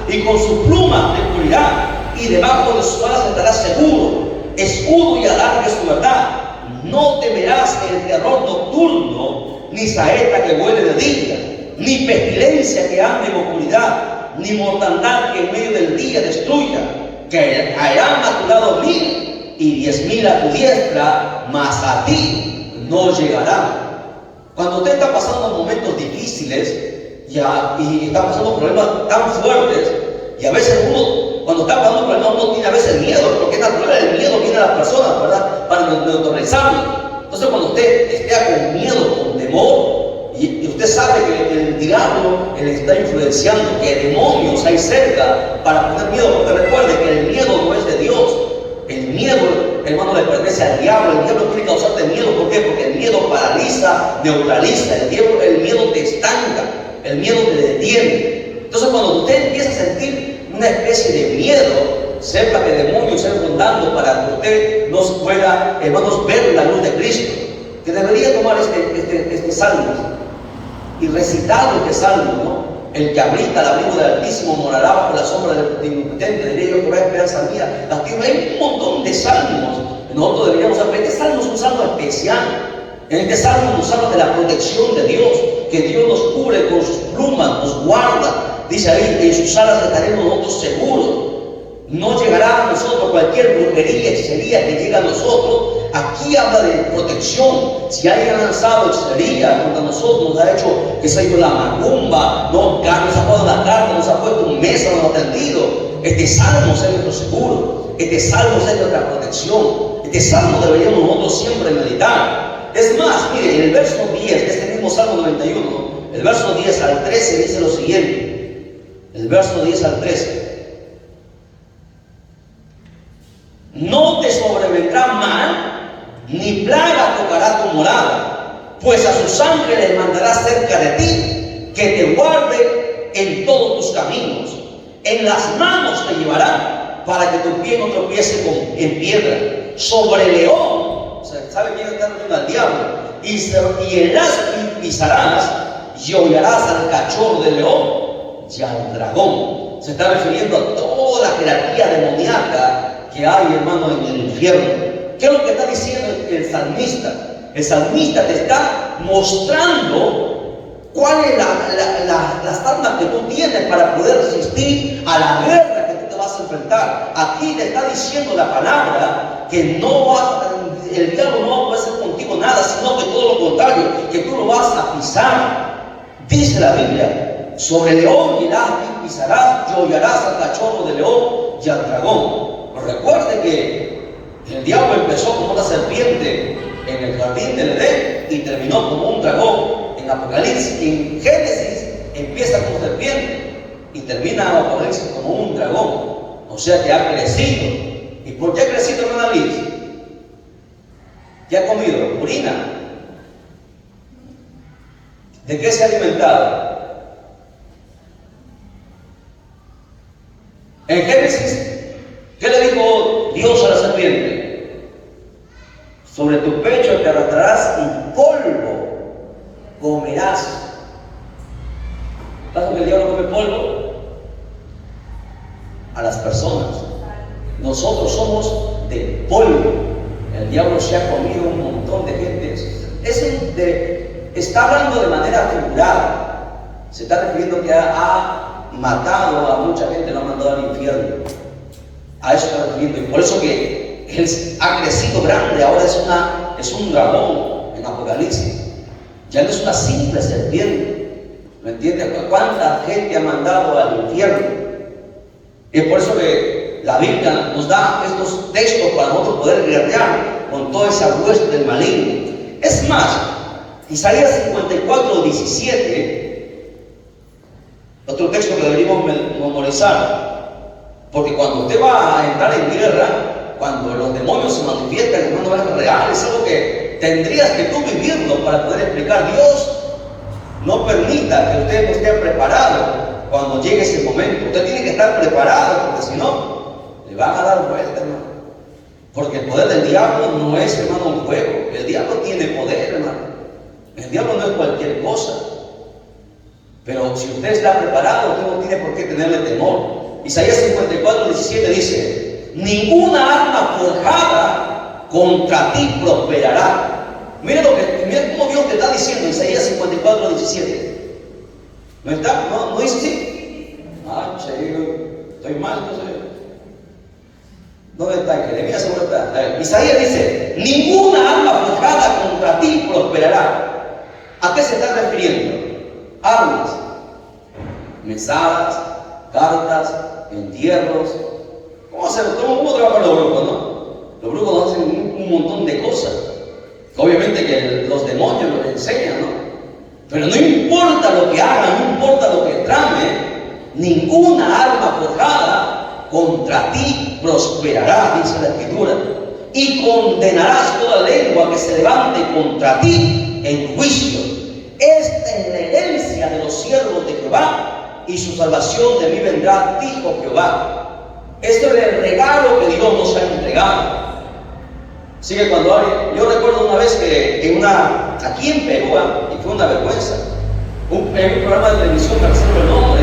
y con su pluma te cubrirá, y debajo de sus alas estarás seguro. Escudo y alargue su verdad. No temerás el terror nocturno, ni saeta que vuele de día, ni pestilencia que ande en oscuridad, ni mortandad que en medio del día destruya. Que caerán a tu lado 1000 y 10.000 a tu diestra, mas a ti no llegará. Cuando usted está pasando momentos difíciles y está pasando problemas tan fuertes, y a veces uno, cuando está pasando problemas, uno tiene a veces miedo, porque es natural, el miedo viene a las personas, ¿verdad?, para neutralizarlo. Entonces, cuando usted esté con miedo, con temor, y usted sabe que el diablo le está influenciando, que demonios hay cerca para poner miedo, porque recuerde que el miedo no es de Dios. El miedo, hermano, le pertenece al diablo. El diablo quiere causarte miedo. ¿Por qué? Porque el miedo paraliza, neutraliza. El miedo te estanca, el miedo te detiene. Entonces, cuando usted empieza a sentir una especie de miedo, sepa que demonios están rondando para que usted no pueda, hermanos, ver la luz de Cristo. Que debería tomar este salmo y recitar este salmo, ¿no? El que habita al abrigo del Altísimo morará bajo la sombra del Omnipotente. Diría yo, por ahí esperanza mía. Hay un montón de salmos. Nosotros deberíamos aprender. Este salmo es un salmo especial. En este salmo nos habla de la protección de Dios, que Dios nos cubre con sus plumas, nos guarda. Dice ahí, en sus alas estaremos nosotros seguros. No llegará a nosotros cualquier brujería, hechicería que llegue a nosotros. Aquí habla de protección. Si alguien ha lanzado hechicería contra nosotros, nos ha hecho que se ha ido la macumba, nos ha jugado la carta, nos ha puesto un mesa, nos ha atendido. Este salmo es nuestro seguro. Este salmo es nuestra protección. Este salmo deberíamos nosotros siempre meditar. Es más, mire, en el verso 10 de este mismo Salmo 91, el verso 10 al 13 dice lo siguiente. El verso 10 al 13. No te sobrevendrá mal, ni plaga tocará tu morada, pues a sus ángeles mandará cerca de ti, que te guarde en todos tus caminos. En las manos te llevará, para que tu pie no tropiece en piedra. Sobre león, o sea, ¿sabe quién está refiriendo al diablo? Y el asno pisarás, y hollarás al cachorro del león y al dragón. Se está refiriendo a toda la jerarquía demoníaca que hay, hermano, en el infierno. ¿Qué es lo que está diciendo el salmista? El salmista te está mostrando cuál es las armas que tú tienes para poder resistir a la guerra que tú te vas a enfrentar. Aquí te está diciendo la palabra que el diablo no va a poder hacer contigo nada, sino que todo lo contrario, que tú lo vas a pisar. Dice la Biblia, sobre el león y el asno pisarás, y hollarás al cachorro del león y al dragón. Recuerde que el diablo empezó como una serpiente en el jardín del Edén y terminó como un dragón. En Apocalipsis, en Génesis, empieza como serpiente y termina en Apocalipsis como un dragón. O sea que ha crecido. ¿Y por qué ha crecido, hermana Liz? ¿Qué ha comido? Orina. ¿De qué se ha alimentado? En Génesis, ¿qué le dijo Dios a la serpiente? Sobre tu pecho te arrastrarás y polvo comerás. ¿Sabes que el diablo come polvo? A las personas. Nosotros somos de polvo. El diablo se ha comido un montón de gente. Está hablando de manera figurada. Se está refiriendo que ha matado a mucha gente, lo ha mandado al infierno. A eso está refiriendo. Y por eso que él ha crecido grande. Ahora es un dragón en Apocalipsis. Ya no es una simple serpiente. ¿Me entiendes? ¿Cuánta gente ha mandado al infierno? Y es por eso que la Biblia nos da estos textos para nosotros poder guerrear con toda esa hueste del maligno. Es más, Isaías 54, 17, otro texto que deberíamos memorizar, porque cuando usted va a entrar en guerra, cuando los demonios se manifiestan, hermano, es real, es algo que tendrías que tú vivirlo para poder explicar. Dios no permita que usted no esté preparado cuando llegue ese momento. Usted tiene que estar preparado, porque si no, le van a dar vuelta, hermano. Porque el poder del diablo no es, hermano, un juego. El diablo tiene poder, hermano. El diablo no es cualquier cosa. Pero si usted está preparado, usted no tiene por qué tenerle temor. Isaías 54:17 dice: ninguna arma forjada contra ti prosperará. Mira cómo Dios te está diciendo, Isaías 54:17. ¿No está? ¿No dice así? Ah, estoy mal, entonces. ¿Dónde está? Jeremías seguro está. A ver, Isaías dice: ninguna arma forjada contra ti prosperará. ¿A qué se está refiriendo? Armas, mesadas, cartas, entierros. ¿Cómo trabajan los brujos, no? Los brujos hacen un montón de cosas. Obviamente que los demonios los enseñan, ¿no? Pero no importa lo que hagan, no importa lo que tramen, ninguna arma forjada contra ti prosperará, dice la Escritura. Y condenarás toda lengua que se levante contra ti en juicio. Esta es la herencia de los siervos de Jehová, y su salvación de mí vendrá, dijo Jehová. Esto es el regalo que Dios nos ha entregado. Así que yo recuerdo una vez que aquí en Perú, y fue una vergüenza, en un programa de televisión, me recuerdo el nombre,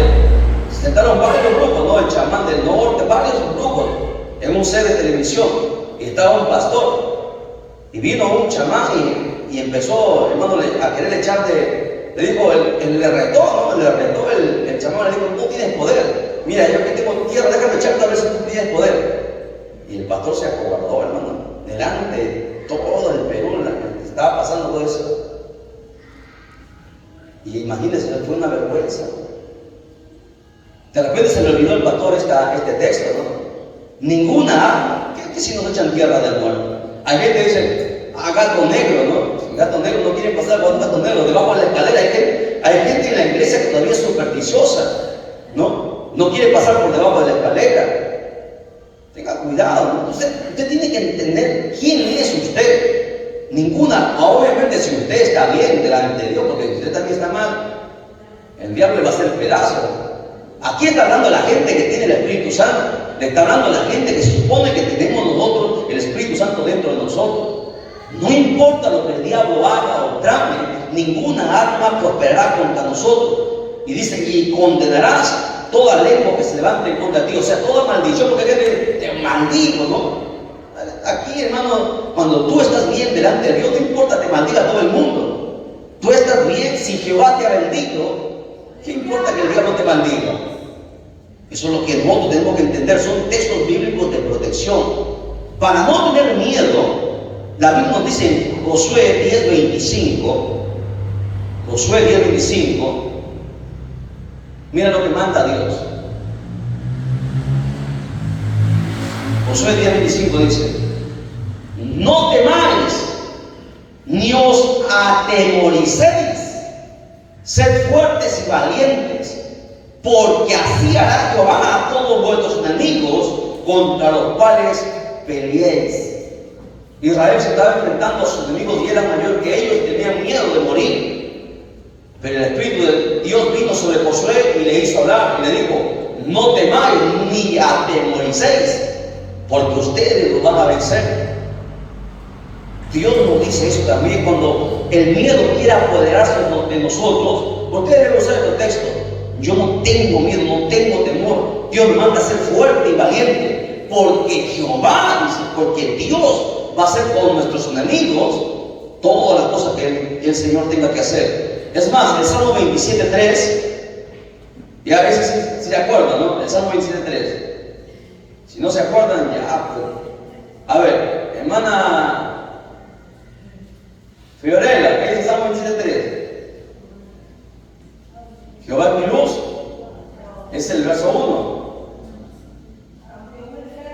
se sentaron varios grupos, ¿no? El chamán del norte, varios grupos, en un set de televisión, y estaba un pastor, y vino un chamán y empezó, hermano, a querer echarle, le dijo, le retó, ¿no? El chamán le dijo: tú tienes poder, mira, yo que tengo tierra, déjame echarte a ver si tú tienes poder. Y el pastor se acobardó, hermano, delante de todo el Perú, la que estaba pasando todo eso. Y imagínense, fue una vergüenza. De repente se le olvidó al pastor este texto, ¿no? Ninguna arma. ¿Qué si nos echan tierra del muerto? Hay gente que dice: gato negro, ¿no? El gato negro no quiere pasar con un gato negro. Debajo de la escalera hay gente en la iglesia que todavía es supersticiosa, ¿no? No quiere pasar por debajo de la escalera. Tenga cuidado, ¿no? Usted tiene que entender quién es usted. Ninguna, obviamente, si usted está bien delante de Dios, porque si usted también está mal, el diablo le va a hacer pedazo. Aquí está hablando la gente que tiene el Espíritu Santo. Le está hablando la gente que se supone que tenemos nosotros el Espíritu Santo dentro de nosotros. No importa lo que el diablo haga o trame, ninguna arma prosperará contra nosotros. Y dice: y condenarás toda lengua que se levante contra ti. O sea, toda maldición, porque te maldigo, ¿no? Aquí, hermano, cuando tú estás bien delante de Dios, no importa, te maldiga todo el mundo. Tú estás bien, si Jehová te ha bendito, ¿qué importa que el diablo te maldiga? Eso es lo que nosotros tenemos que entender. Son textos bíblicos de protección. Para no tener miedo, la Biblia nos dice en Josué 10:25, mira lo que manda Dios. Josué 10:25 dice: no temáis, ni os atemoricéis, sed fuertes y valientes, porque así hará Jehová a todos vuestros enemigos contra los cuales peleéis. Israel se estaba enfrentando a sus enemigos y era mayor que ellos y tenían miedo de morir. Pero el Espíritu de Dios vino sobre Josué y le hizo hablar y le dijo: no temáis ni atemoricéis, porque ustedes los van a vencer. Dios nos dice eso también cuando el miedo quiere apoderarse de nosotros. Ustedes deben usar este texto: yo no tengo miedo, no tengo temor. Dios me manda a ser fuerte y valiente, porque Jehová, dice, porque Dios va a hacer con nuestros enemigos todas las cosas que el Señor tenga que hacer. Es más, el Salmo 27:3, ya a veces si se acuerdan, ¿no? El Salmo 27:3. Si no se acuerdan, ya, pues. A ver, hermana Fiorella, ¿qué es el Salmo 27:3? Jehová es mi luz. Es el verso 1.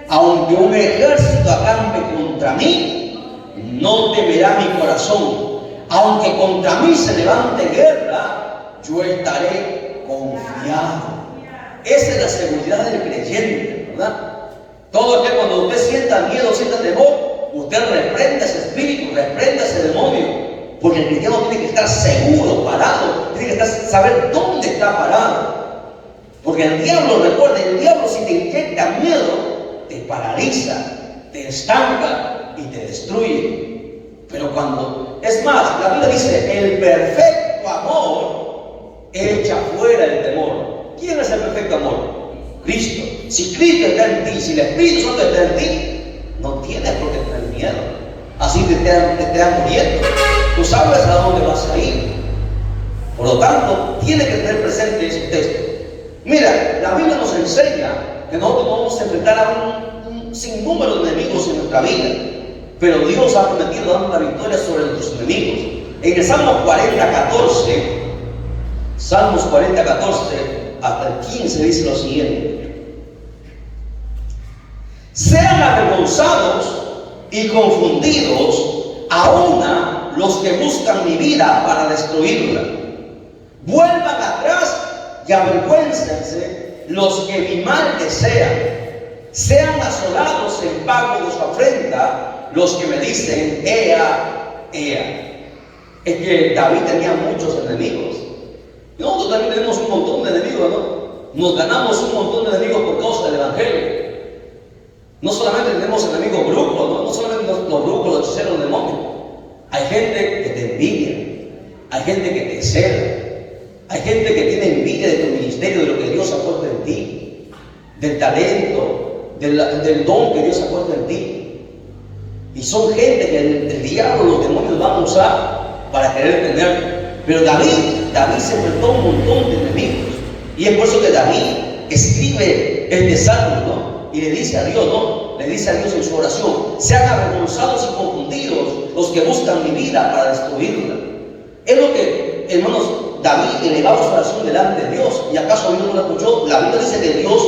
Aunque un ejército acampe contra mí, no temerá mi corazón. Aunque contra mí se levante guerra, yo estaré confiado. Esa es la seguridad del creyente, ¿verdad? Todo aquel, cuando usted sienta miedo, sienta temor, usted reprenda ese espíritu, reprenda ese demonio. Porque el cristiano tiene que estar seguro, parado, tiene que saber dónde está parado. Porque el diablo, recuerden, el diablo, si te inyecta miedo, te paraliza, te estanca y te destruye. Pero cuando, es más, la Biblia dice, el perfecto amor echa fuera el temor. ¿Quién es el perfecto amor? Cristo. Si Cristo está en ti, si el Espíritu Santo está en ti, no tienes por qué tener miedo. Así te estás muriendo. Tú sabes a dónde vas a ir. Por lo tanto, tienes que tener presente ese texto. Mira, la Biblia nos enseña que nosotros vamos a enfrentar a un sinnúmero de enemigos en nuestra vida. Pero Dios ha prometido darnos la victoria sobre nuestros enemigos. En el Salmo 40:14, Salmos 40:14 hasta el 15 dice lo siguiente: sean avergonzados y confundidos aún los que buscan mi vida para destruirla. Vuelvan atrás y avergüéncense los que mi mal desean. Sean asolados en pago de su afrenta los que me dicen, ea, ea. Es que David tenía muchos enemigos. Nosotros también tenemos un montón de enemigos, ¿no? Nos ganamos un montón de enemigos por causa del Evangelio. No solamente tenemos enemigos brujos, ¿no? No solamente los brujos, los hechiceros, los demonios. Hay gente que te envidia, hay gente que te cela, hay gente que tiene envidia de tu ministerio, de lo que Dios ha puesto en ti, del talento, del don que Dios ha puesto en ti. Y son gente que el diablo, los demonios van a usar para querer tener. Pero David se enfrentó a un montón de enemigos. Y es por eso que David escribe este salmo, ¿no? Y le dice a Dios, ¿no? Le dice a Dios en su oración: sean avergonzados y confundidos los que buscan mi vida para destruirla. Es lo que, hermanos, David elevaba su oración delante de Dios. ¿Y acaso Dios no lo escuchó? La Biblia dice que Dios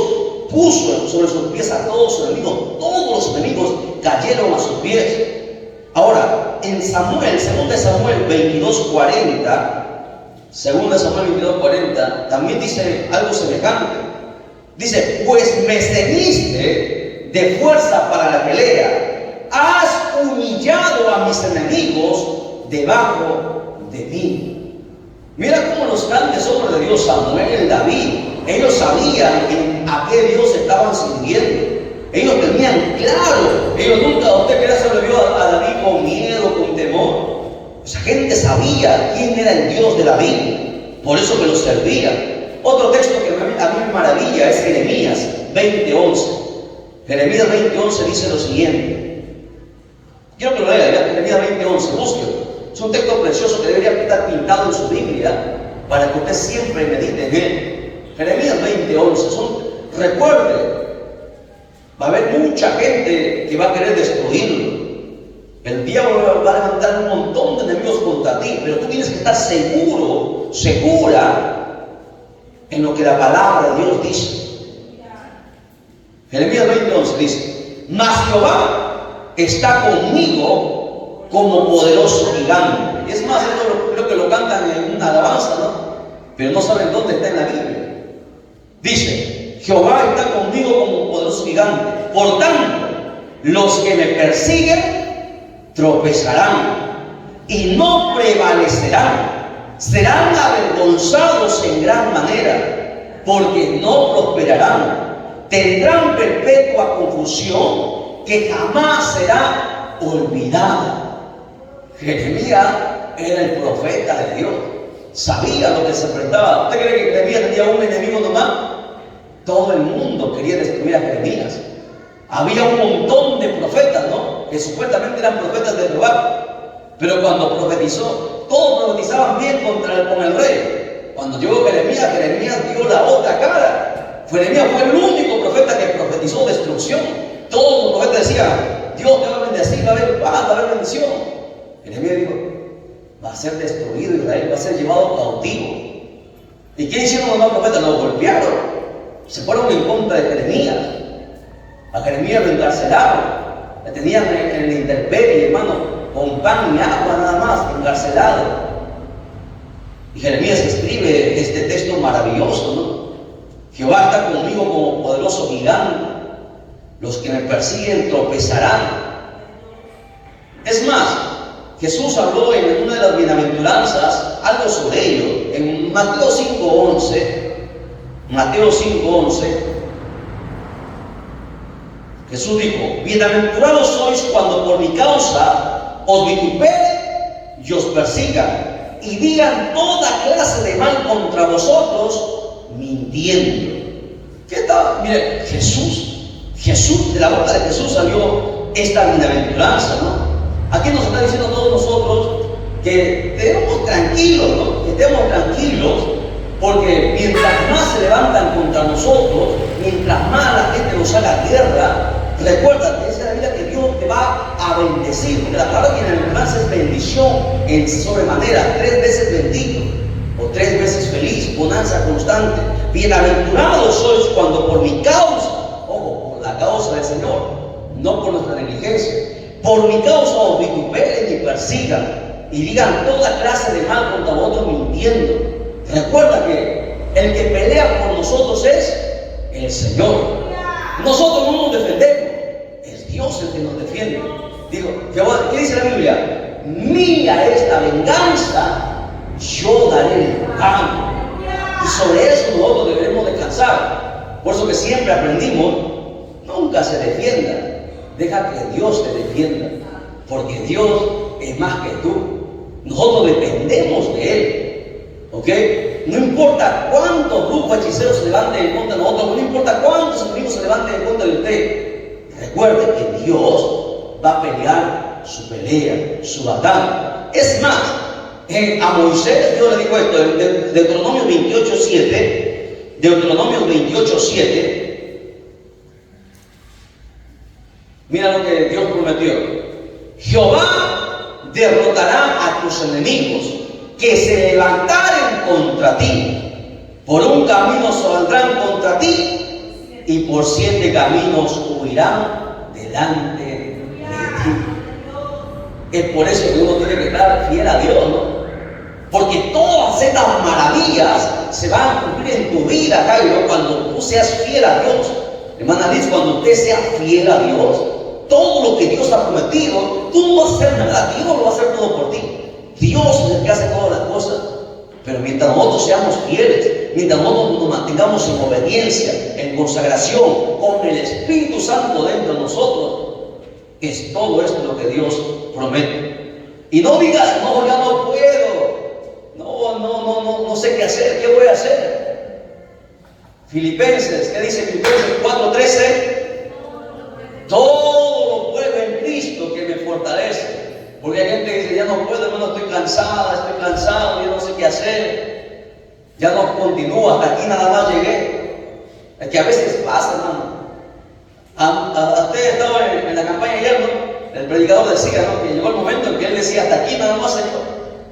puso sobre sus pies a todos sus enemigos. Todos los enemigos cayeron a sus pies. Ahora, en Samuel, 2 Samuel 22:40, 2 Samuel 22:40, también dice algo semejante. Dice: pues me ceñiste de fuerza para la pelea, has humillado a mis enemigos debajo de mí. Mira cómo los grandes hombres de Dios, Samuel, David, ellos sabían a qué Dios estaban sirviendo. Ellos tenían claro, ellos nunca, usted cree que se le vio a David con miedo, con temor. Esa gente sabía quién era el Dios de David, por eso que lo servía. Otro texto que a mí me maravilla es Jeremías 20:11. Jeremías 20:11 dice lo siguiente. Quiero que lo lea, Jeremías 20:11, búsquelo. Es un texto precioso que debería estar pintado en su Biblia para que usted siempre medite en él. Jeremías 20:11. Recuerde, va a haber mucha gente que va a querer destruirlo. El diablo va a levantar un montón de enemigos contra ti, pero tú tienes que estar seguro, segura en lo que la palabra de Dios dice. Jeremías 20:11 dice: mas Jehová está conmigo como poderoso gigante. Es más, esto creo que lo cantan en una alabanza, ¿no? Pero no saben dónde está en la Biblia. Dice: Jehová está conmigo como poderoso gigante. Por tanto, los que me persiguen tropezarán y no prevalecerán. Serán avergonzados en gran manera, porque no prosperarán. Tendrán perpetua confusión que jamás será olvidada. Jeremías era el profeta de Dios. Sabía lo que se enfrentaba. ¿Usted cree que Jeremías tenía un enemigo nomás? Todo el mundo quería destruir a Jeremías. Había un montón de profetas, ¿no? Que supuestamente eran profetas de Jehová. Pero cuando profetizó, todos profetizaban bien con el rey. Cuando llegó Jeremías dio la otra cara. Jeremías fue el único profeta que profetizó destrucción. Todos los profetas decían: Dios te va a bendecir, va a haber paz, va a haber bendición. Jeremías dijo: va a ser destruido Israel, va a ser llevado cautivo. ¿Y qué hicieron los demás profetas? Los golpearon. Se fueron en contra de Jeremías. A Jeremías lo encarcelaron. Le tenían en la intemperie, hermano, con pan y agua nada más, encarcelado. Y Jeremías escribe este texto maravilloso, ¿no? Jehová está conmigo como poderoso gigante. Los que me persiguen tropezarán. Es más, Jesús habló en una de las bienaventuranzas algo sobre ello. En Mateo 5:11, Jesús dijo: bienaventurados sois cuando por mi causa os vituperen y os persigan y digan toda clase de mal contra vosotros, mintiendo. ¿Qué tal? Mire, Jesús, de la boca de Jesús salió esta bienaventuranza, ¿no? Aquí nos está diciendo a todos nosotros que estemos tranquilos, ¿no? Que estemos tranquilos, porque mientras más se levantan contra nosotros, mientras más la gente nos haga guerra, recuerda que dice la Biblia que Dios te va a bendecir, porque la palabra bienaventuranza es bendición en sobremanera, 3 veces bendito, o 3 veces feliz, bonanza constante. Bienaventurados sois cuando por mi causa, ojo, por la causa del Señor, no por nuestra negligencia, por mi causa os vituperen y persigan y digan toda clase de mal contra vosotros mintiendo. Recuerda que el que pelea por nosotros es el Señor. Nosotros no nos defendemos, es Dios el que nos defiende. Digo, ¿qué dice la Biblia? Mía es la venganza, yo daré el pago. Y sobre eso nosotros debemos descansar. Por eso que siempre aprendimos, nunca se defienda, deja que Dios te defienda, porque Dios es más que tú. Nosotros dependemos de Él, ¿ok? No importa cuántos brujos hechiceros se levanten en contra de nosotros, no importa cuántos enemigos se levanten en contra de usted, recuerde que Dios va a pelear su pelea, su batalla. Es más, a Moisés Dios le dijo esto, en Deuteronomio 28:7, Deuteronomio 28:7, mira lo que Dios prometió: Jehová derrotará a tus enemigos que se levantaren contra ti. Por un camino saldrán contra ti y por 7 caminos huirán delante de ti. Es por eso que uno tiene que estar fiel a Dios, ¿no? Porque todas estas maravillas se van a cumplir en tu vida, Jairo, cuando tú seas fiel a Dios. Hermana Liz, cuando usted sea fiel a Dios, todo lo que Dios ha prometido, tú no vas a hacer nada, Dios lo va a hacer todo por ti. Dios es el que hace todas las cosas. Pero mientras nosotros seamos fieles, mientras nosotros nos mantengamos en obediencia, en consagración, con el Espíritu Santo dentro de nosotros, es todo esto lo que Dios promete. Y no digas: no, ya no puedo, no sé qué hacer, ¿qué voy a hacer? Filipenses, ¿qué dice Filipenses 4:13? Todo lo puedo en Cristo que me fortalece. Porque hay gente que dice: ya no puedo, hermano, estoy cansado, ya no sé qué hacer, ya no continúo, hasta aquí nada más llegué. Es que a veces pasa, hermano. Usted estaba en la campaña ayer, ¿no? El predicador decía, ¿no?, que llegó el momento en que él decía: hasta aquí nada más, Señor.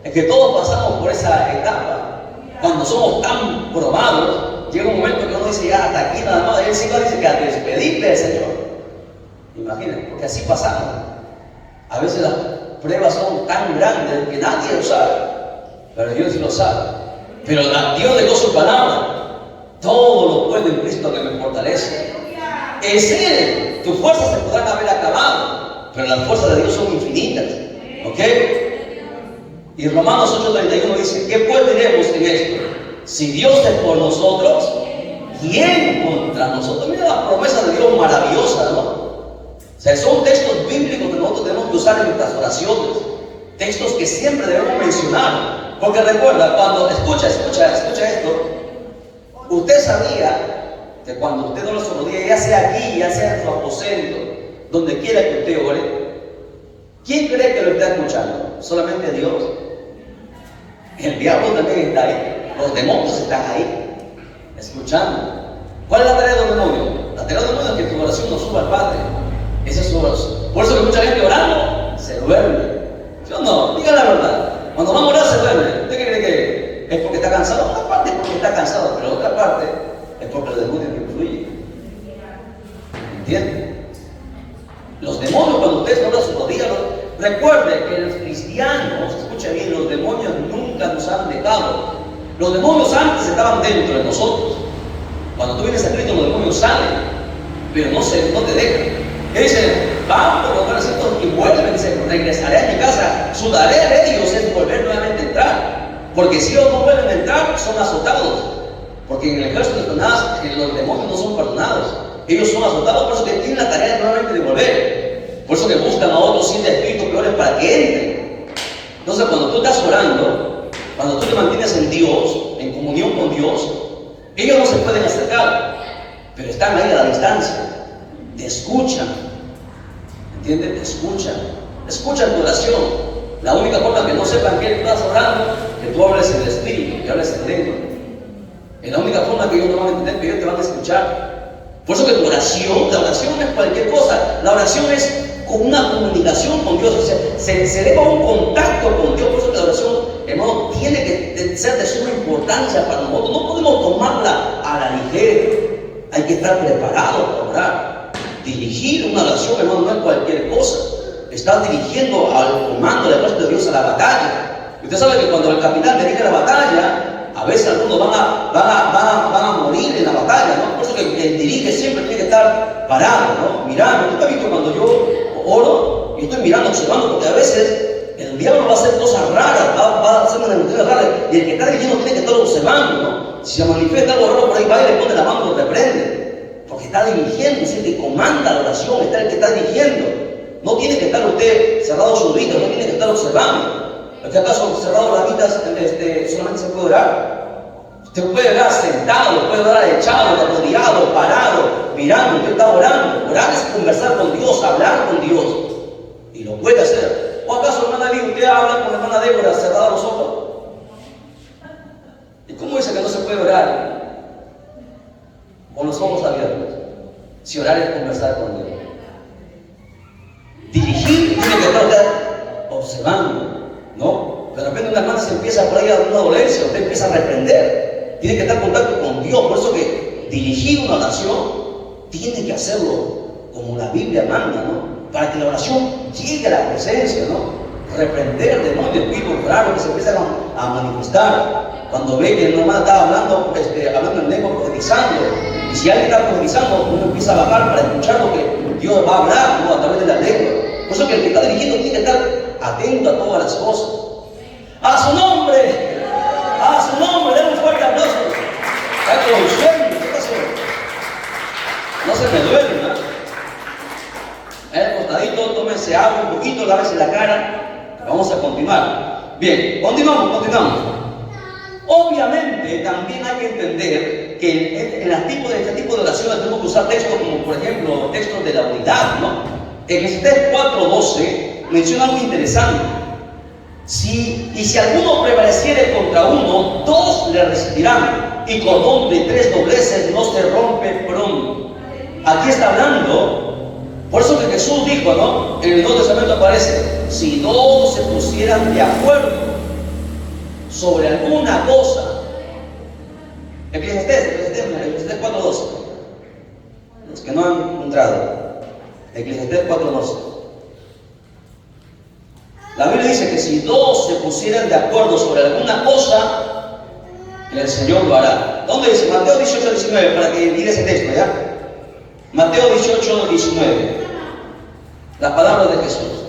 Es que todos pasamos por esa etapa. Cuando somos tan probados, llega un momento que uno dice: ya hasta aquí nada más. Él sí dice que a despedirte del Señor. Imagínense, porque así pasamos. A veces las pruebas son tan grandes que nadie lo sabe, pero Dios sí lo sabe. Pero Dios le dio su palabra: todo lo puedo en Cristo que me fortalece. Es Él. Tus fuerzas se podrán haber acabado, pero las fuerzas de Dios son infinitas, ¿ok? Y Romanos 8:31 dice: ¿qué pues diremos en esto? Si Dios es por nosotros, ¿quién contra nosotros? Mira la promesa de Dios maravillosa, ¿no? O sea, son textos bíblicos que nosotros tenemos que usar en nuestras oraciones, textos que siempre debemos mencionar, porque recuerda, cuando escucha esto, usted sabía que cuando usted ora su rodilla, ya sea aquí, ya sea en su aposento, donde quiera que usted ore, ¿quién cree que lo está escuchando? ¿Solamente Dios? El diablo también está ahí, los demonios están ahí, escuchando. ¿Cuál es la tarea de los demonios? La tarea de los demonios es que tu oración no suba al Padre. Esa es su oración. Por eso que mucha gente orando se duerme. ¿Sí o no? Diga la verdad. Cuando vamos a orar se duerme. ¿Usted cree que es porque está cansado? Una parte es porque está cansado, pero otra parte es porque los demonios influyen. ¿Entiende? Los demonios, cuando ustedes oran sus rodillas, recuerde que los cristianos, escuchen bien, los demonios nunca nos han dejado. Los demonios antes estaban dentro de nosotros. Cuando tú vienes a Cristo, los demonios salen, pero no te dejan. ¿Qué dicen? Van por los ejércitos y vuelven, dicen: regresaré a mi casa. Su tarea de ellos es volver nuevamente a entrar, porque si ellos no vuelven a entrar, son azotados. Porque en el ejército de Satanás los demonios no son perdonados. Ellos son azotados, por eso que tienen la tarea nuevamente de volver. Por eso que buscan a otros 7 espíritus peores para que entren. Entonces, cuando tú estás orando, cuando tú te mantienes en Dios, en comunión con Dios, ellos no se pueden acercar, pero están ahí a la distancia. Te escuchan. ¿Entiendes? Te escuchan. Escuchan tu oración. La única forma que no sepan que estás orando, que tú hables en el espíritu, que hables en lengua. Es la única forma que ellos no van a entender, que ellos te van a escuchar. Por eso que tu oración, la oración no es cualquier cosa. La oración es con una comunicación con Dios. O sea, se eleva un contacto con Dios. Por eso que la oración, hermano, tiene que ser de suma importancia para nosotros. No podemos tomarla a la ligera. Hay que estar preparados para orar. Dirigir una oración, hermano, no es cualquier cosa. Estás dirigiendo al comando del ejército de Dios a la batalla. Usted sabe que cuando el capitán dirige la batalla, a veces algunos van a morir en la batalla, ¿no? Por eso que el dirige siempre tiene que estar parado, ¿no? Mirando. ¿Tú has visto cuando yo oro y estoy mirando, observando? Porque a veces el diablo va a hacer cosas raras, va a hacer manifestaciones raras, y el que está dirigiendo tiene que estar observando, ¿no? Si se manifiesta algo raro por ahí, va y le pone la mano y lo reprende. Porque está dirigiendo, es el que comanda la oración, está el que está dirigiendo. No tiene que estar usted cerrado sus oídos, no tiene que estar observando. ¿Es que acaso cerrado las vidas solamente se puede orar? Usted puede orar sentado, puede orar echado, arrodillado, parado, mirando. Usted está orando. Orar es conversar con Dios, hablar con Dios. Y lo puede hacer. ¿O acaso, hermana Lee, usted habla con la hermana Débora cerrada los ojos? ¿Y cómo dice que no se puede orar con los ojos abiertos? Si orar es conversar con Dios. Dirigir tiene que estar usted observando, ¿no? De repente una hermana se empieza por ahí a dar una dolencia, usted empieza a reprender. Tiene que estar en contacto con Dios. Por eso que dirigir una oración tiene que hacerlo como la Biblia manda, ¿no? Para que la oración llegue a la presencia, ¿no? Reprender demonios, espíritus raros que se empiezan a manifestar. Cuando ve que una hermana está hablando en lengua, profetizando, y si alguien está profetizando, uno empieza a bajar para escuchar lo que Dios va a hablar, ¿no? A través de la lengua. Por eso que el que está dirigiendo tiene que estar atento a todas las cosas. ¡A su nombre! ¡A su nombre! ¡Den un fuerte aplauso! ¡Está con sueño! ¿Qué pasó? No se me duele, ¿no? Costadito, tómense agua un poquito, lávense la cara. Vamos a continuar. Bien, continuamos. Obviamente, también hay que entender que en este tipo de oraciones tenemos que usar textos como, por ejemplo, textos de la unidad, ¿no? Eclesiastés 4:12 menciona algo interesante. Si alguno prevaleciere contra uno, 2 le resistirán, y cordón de 3 dobleces no se rompe pronto. Aquí está hablando, por eso que Jesús dijo, ¿no? En el Nuevo Testamento aparece: si 2 se pusieran de acuerdo sobre alguna cosa. Eclesiastés 4:12. Los que no han encontrado. Eclesiastés 4:12. La Biblia dice que si 2 se pusieran de acuerdo sobre alguna cosa, el Señor lo hará. ¿Dónde dice? Mateo 18:19, para que mire ese texto, ¿ya? Mateo 18:19. Las palabras de Jesús.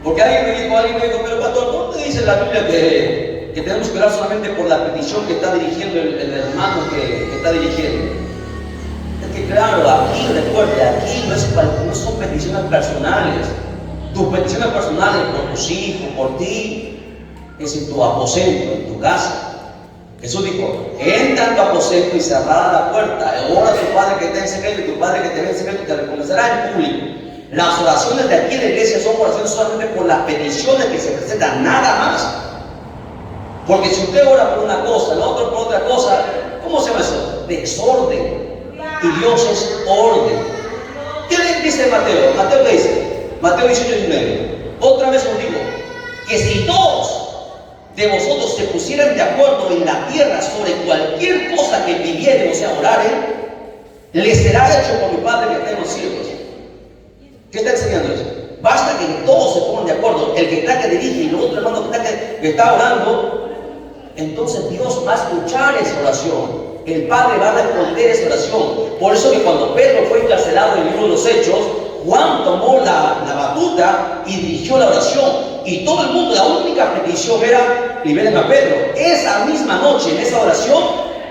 Porque alguien me dijo, pero pastor, ¿dónde dice la Biblia que tenemos que orar solamente por la petición que está dirigiendo el hermano que está dirigiendo? Es que claro, aquí, recuerde, aquí no son peticiones personales. Tus peticiones personales por tus hijos, por ti, es en tu aposento, en tu casa. Jesús dijo: entra en tu aposento y cerrada la puerta. Ora a tu Padre que está en secreto, y tu Padre que te ve en secreto te recompensará en público. Las oraciones de aquí en la iglesia son oraciones solamente por las peticiones que se presentan, nada más. Porque si usted ora por una cosa, el otro por otra cosa, ¿cómo se llama eso? Desorden. Y Dios es orden. ¿Qué dice Mateo? ¿Mateo qué dice? Mateo 18:19. Otra vez os digo, que si 2 de vosotros se pusieran de acuerdo en la tierra sobre cualquier cosa que pidieren, o sea, oraren, les será hecho por mi Padre que está en los cielos. ¿Qué está enseñando eso? Basta que todos se pongan de acuerdo, el que está que dirige y el otro hermano que está orando, entonces Dios va a escuchar esa oración. El Padre va a responder esa oración. Por eso que cuando Pedro fue encarcelado en el libro de los Hechos, Juan tomó la batuta y dirigió la oración. Y todo el mundo, la única petición era: liberen a Pedro. Esa misma noche, en esa oración,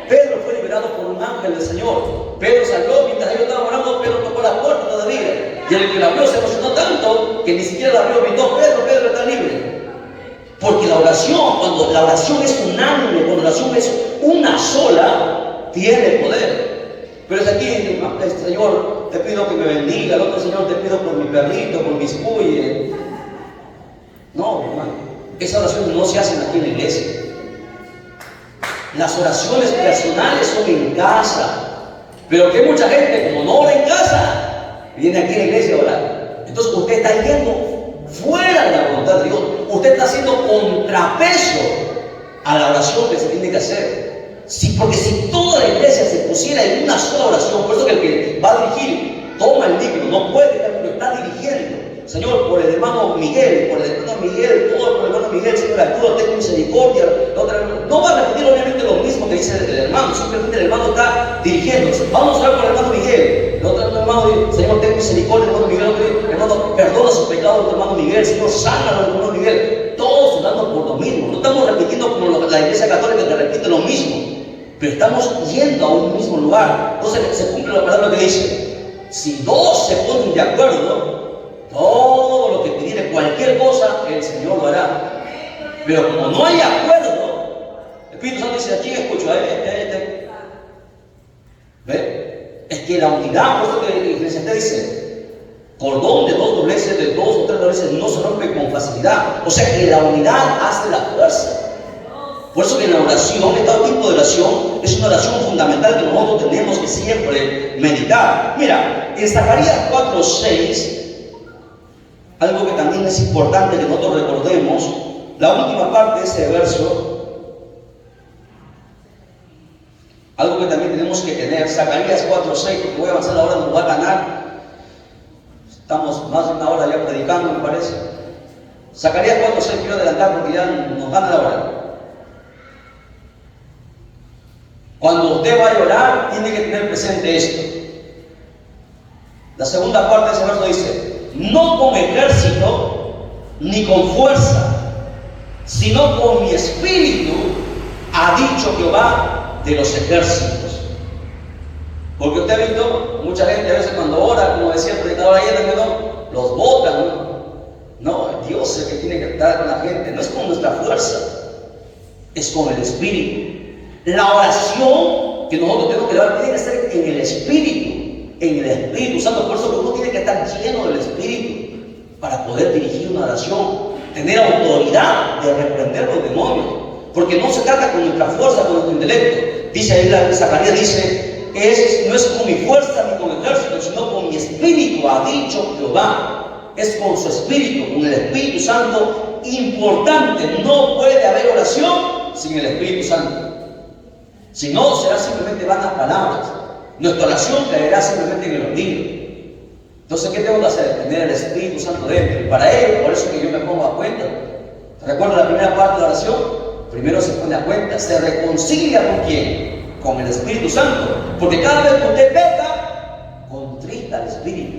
Pedro fue liberado por un ángel ángel del Señor. Pedro salió, mientras ellos estaban orando, Pedro tocó la puerta todavía. Y el que la abrió se emocionó tanto que ni siquiera la abrió, gritó: Pedro, Pedro, está libre. Porque la oración, cuando la oración es unánime, cuando la oración es una sola, tiene poder. Pero es aquí, Señor, te pido que me bendiga. El otro: Señor, te pido por mi perrito, por mis cuyes. No, hermano, esas oraciones no se hacen aquí en la iglesia. Las oraciones personales son en casa. Pero que mucha gente, como no ora en casa, viene aquí a la iglesia a orar. Entonces usted está yendo fuera de la voluntad de Dios. Usted está haciendo contrapeso a la oración que se tiene que hacer. Porque si toda la iglesia se pusiera en una sola oración, por eso que el que va a dirigir toma el micro, no puede estar, pero está dirigiendo. Señor, por el hermano Miguel, por el hermano Miguel, todo por el hermano Miguel, Señor, ayuda, ten misericordia. No va a repetir obviamente lo mismo que dice el hermano, simplemente el hermano está dirigiendo. Vamos a orar por el hermano Miguel. El otro hermano dice: Señor, ten misericordia, hermano Miguel. Hermano, perdona sus pecados, hermano Miguel. Señor, sánalo, hermano Miguel. Todos orando por lo mismo. No estamos repitiendo como la iglesia católica que repite lo mismo, pero estamos yendo a un mismo lugar. Entonces se cumple la palabra que dice: si dos se ponen de acuerdo, todo lo que pidiere, cualquier cosa, el Señor lo hará. Pero como no hay acuerdo, el Espíritu Santo dice: aquí escucho a este. ¿Ve? Es que la unidad, por eso que el Eclesiastés dice: cordón de dos dobleces, de dos o tres dobleces, no se rompe con facilidad. O sea que la unidad hace la fuerza. Por eso que en la oración, en todo tipo de oración, es una oración fundamental que nosotros tenemos que siempre meditar. Mira, en Zacarías 4:6, algo que también es importante que nosotros recordemos, la última parte de ese verso, algo que también tenemos que tener, Zacarías 4:6, porque voy a avanzar ahora, nos va a ganar. Estamos más de una hora ya predicando, me parece. Zacarías 4:6, quiero adelantar porque ya nos gana la hora. Cuando usted vaya a orar, tiene que tener presente esto. La segunda parte de ese verso dice: no con ejército ni con fuerza, sino con mi espíritu, ha dicho Jehová de los ejércitos. Porque usted ha visto, mucha gente a veces cuando ora, como decía el predicador ayer, los botan, no, Dios es el que tiene que estar con la gente, no es con nuestra fuerza, es con el espíritu. La oración que nosotros tenemos que dar tiene que ser en el Espíritu Santo. Por eso que uno tiene que estar lleno del Espíritu para poder dirigir una oración, tener autoridad de reprender los demonios, porque no se trata con nuestra fuerza, con nuestro intelecto. Dice ahí Zacarías, dice: no es con mi fuerza ni con ejército, sino con mi espíritu, ha dicho Jehová. Es con su espíritu, con el Espíritu Santo. Importante, no puede haber oración sin el Espíritu Santo. Si no, será simplemente vanas palabras. Nuestra oración caerá simplemente en el olvido. Entonces, ¿qué tengo que hacer? Tener el Espíritu Santo dentro. Y para ello, por eso que yo me pongo a cuenta. ¿Recuerda la primera parte de la oración? Primero se pone a cuenta. ¿Se reconcilia con quién? Con el Espíritu Santo. Porque cada vez que usted peca, contrista al Espíritu.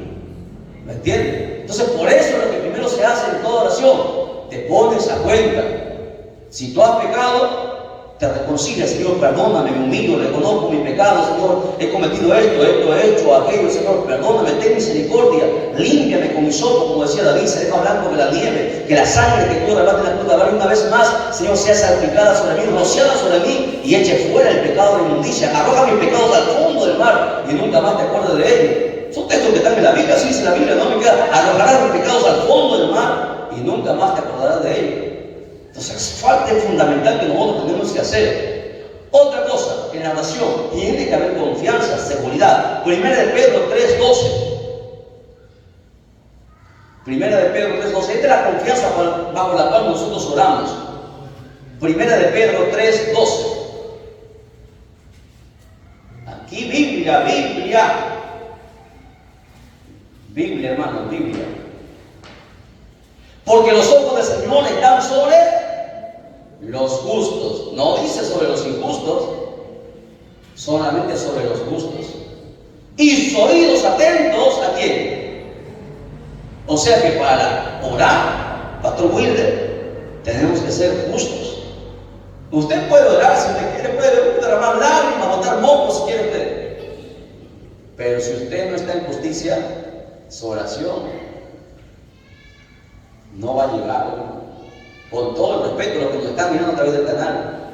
¿Me entiende? Entonces, por eso lo que primero se hace en toda oración, te pones a cuenta. Si tú has pecado, te reconcilias: Señor, perdóname, me humillo, reconozco mi pecado, Señor, he cometido esto, he hecho aquello, Señor, perdóname, ten misericordia, límpiame con mi sopo, como decía David, seré más blanco que la nieve, que la sangre que tú derramaste en la cruz de Calvario una vez más, Señor, sea salpicada sobre mí, rociada sobre mí, y eche fuera el pecado de inmundicia, arroja mis pecados al fondo del mar, y nunca más te acuerdes de ellos. Son textos que están en la Biblia, así dice la Biblia, no me queda: arrojarás mis pecados al fondo del mar, y nunca más te acordarás de ellos. Entonces, es parte fundamental que nosotros tenemos que hacer. Otra cosa, en la oración tiene que haber confianza, seguridad. Primera de Pedro 3:12. Primera de Pedro 3:12. Esta es la confianza bajo la cual nosotros oramos. Primera de Pedro 3:12. Aquí Biblia, hermano, Biblia. Porque los ojos del Señor están sobre los justos. No dice sobre los injustos, solamente sobre los justos. Y sus oídos atentos, ¿a quién? O sea que para orar, Pastor Wilder, tenemos que ser justos. Usted puede orar si usted quiere, puede derramar lágrimas, botar mocos si quiere usted. Pero si usted no está en justicia, su oración no va a llegar. Con todo el respeto a los que nos están mirando a través del canal.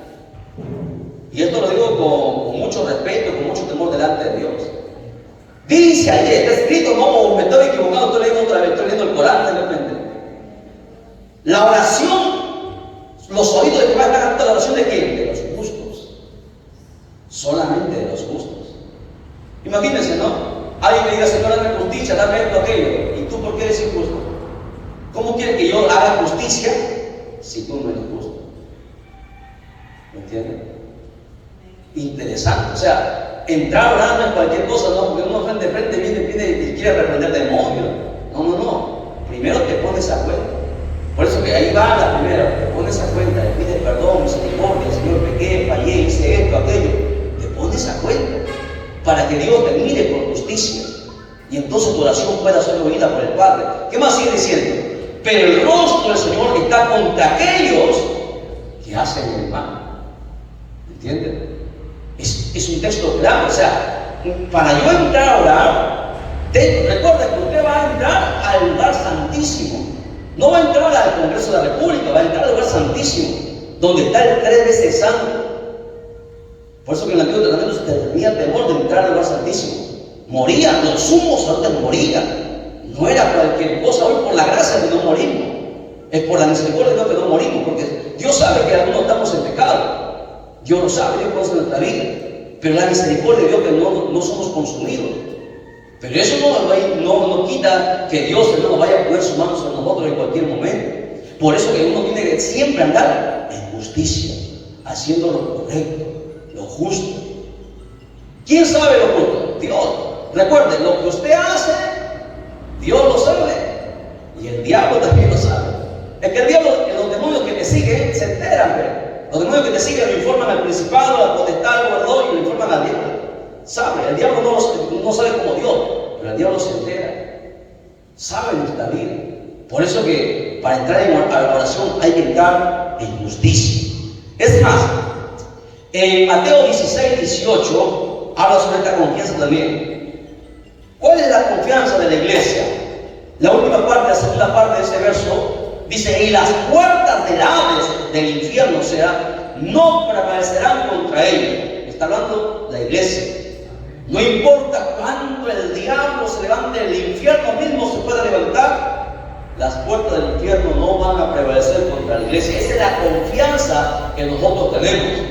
Y esto lo digo con mucho respeto, con mucho temor delante de Dios. Dice allí, está escrito, no me estoy equivocando, estoy leyendo otra vez, estoy leyendo el Corán de repente. La oración, los oídos de Jehová están atentos a la oración de quién? De los justos. Solamente de los justos. Imagínense, ¿no? Alguien me diga, Señor, dame justicia, dame esto, aquello. ¿Y tú por qué eres injusto? ¿Cómo quieres que yo haga justicia si tú no eres justo? ¿Me entiendes? Interesante. O sea, entrar orando en cualquier cosa, no, porque uno de frente viene y quiere reprender demonios. No. Primero te pones a cuenta. Por eso que ahí va la primera, te pones a cuenta, le pides perdón, misericordia, Señor, pequé, fallé, hice esto, aquello. Te pones a cuenta para que Dios te mire por justicia. Y entonces tu oración pueda ser oída por el Padre. ¿Qué más sigue diciendo? Pero el rostro del Señor está contra aquellos que hacen el mal. ¿Entienden? Es un texto claro. O sea, para yo entrar a orar, recuerda que usted va a entrar al lugar santísimo. No va a entrar al Congreso de la República, va a entrar al lugar santísimo, donde está el 3 veces santo. Por eso que en el Antiguo Testamento se tenía temor de entrar al lugar santísimo. Morían, los sumos sacerdotes morían. No era cualquier cosa. Hoy por la gracia de no morimos. Es por la misericordia de Dios que no morimos. Porque Dios sabe que algunos estamos en pecado. Dios lo sabe, Dios conoce nuestra vida. Pero la misericordia de Dios que no somos consumidos. Pero eso no quita que Dios no nos vaya a poner sus manos sobre nosotros en cualquier momento. Por eso que uno tiene que siempre andar en justicia, haciendo lo correcto, lo justo. ¿Quién sabe lo justo? Dios. Recuerde, lo que usted hace, Dios lo sabe. Y el diablo también lo sabe. Es que el diablo, los demonios que te siguen, se enteran, ¿ve? Los demonios que te siguen lo informan al principado, al potestad, al gobernador y lo informan al diablo. Sabe, el diablo no sabe como Dios, pero el diablo se entera. Sabe nuestra vida. Por eso que para entrar en la oración hay que entrar en justicia. Es más, en Mateo 16, 18 habla sobre esta confianza también. ¿Cuál es la confianza de la iglesia? La última parte, la segunda parte de ese verso dice: y las puertas del Hades, del infierno, o sea, no prevalecerán contra ella. Está hablando la iglesia. No importa cuándo el diablo se levante, el infierno mismo se pueda levantar, las puertas del infierno no van a prevalecer contra la iglesia. Esa es la confianza que nosotros tenemos.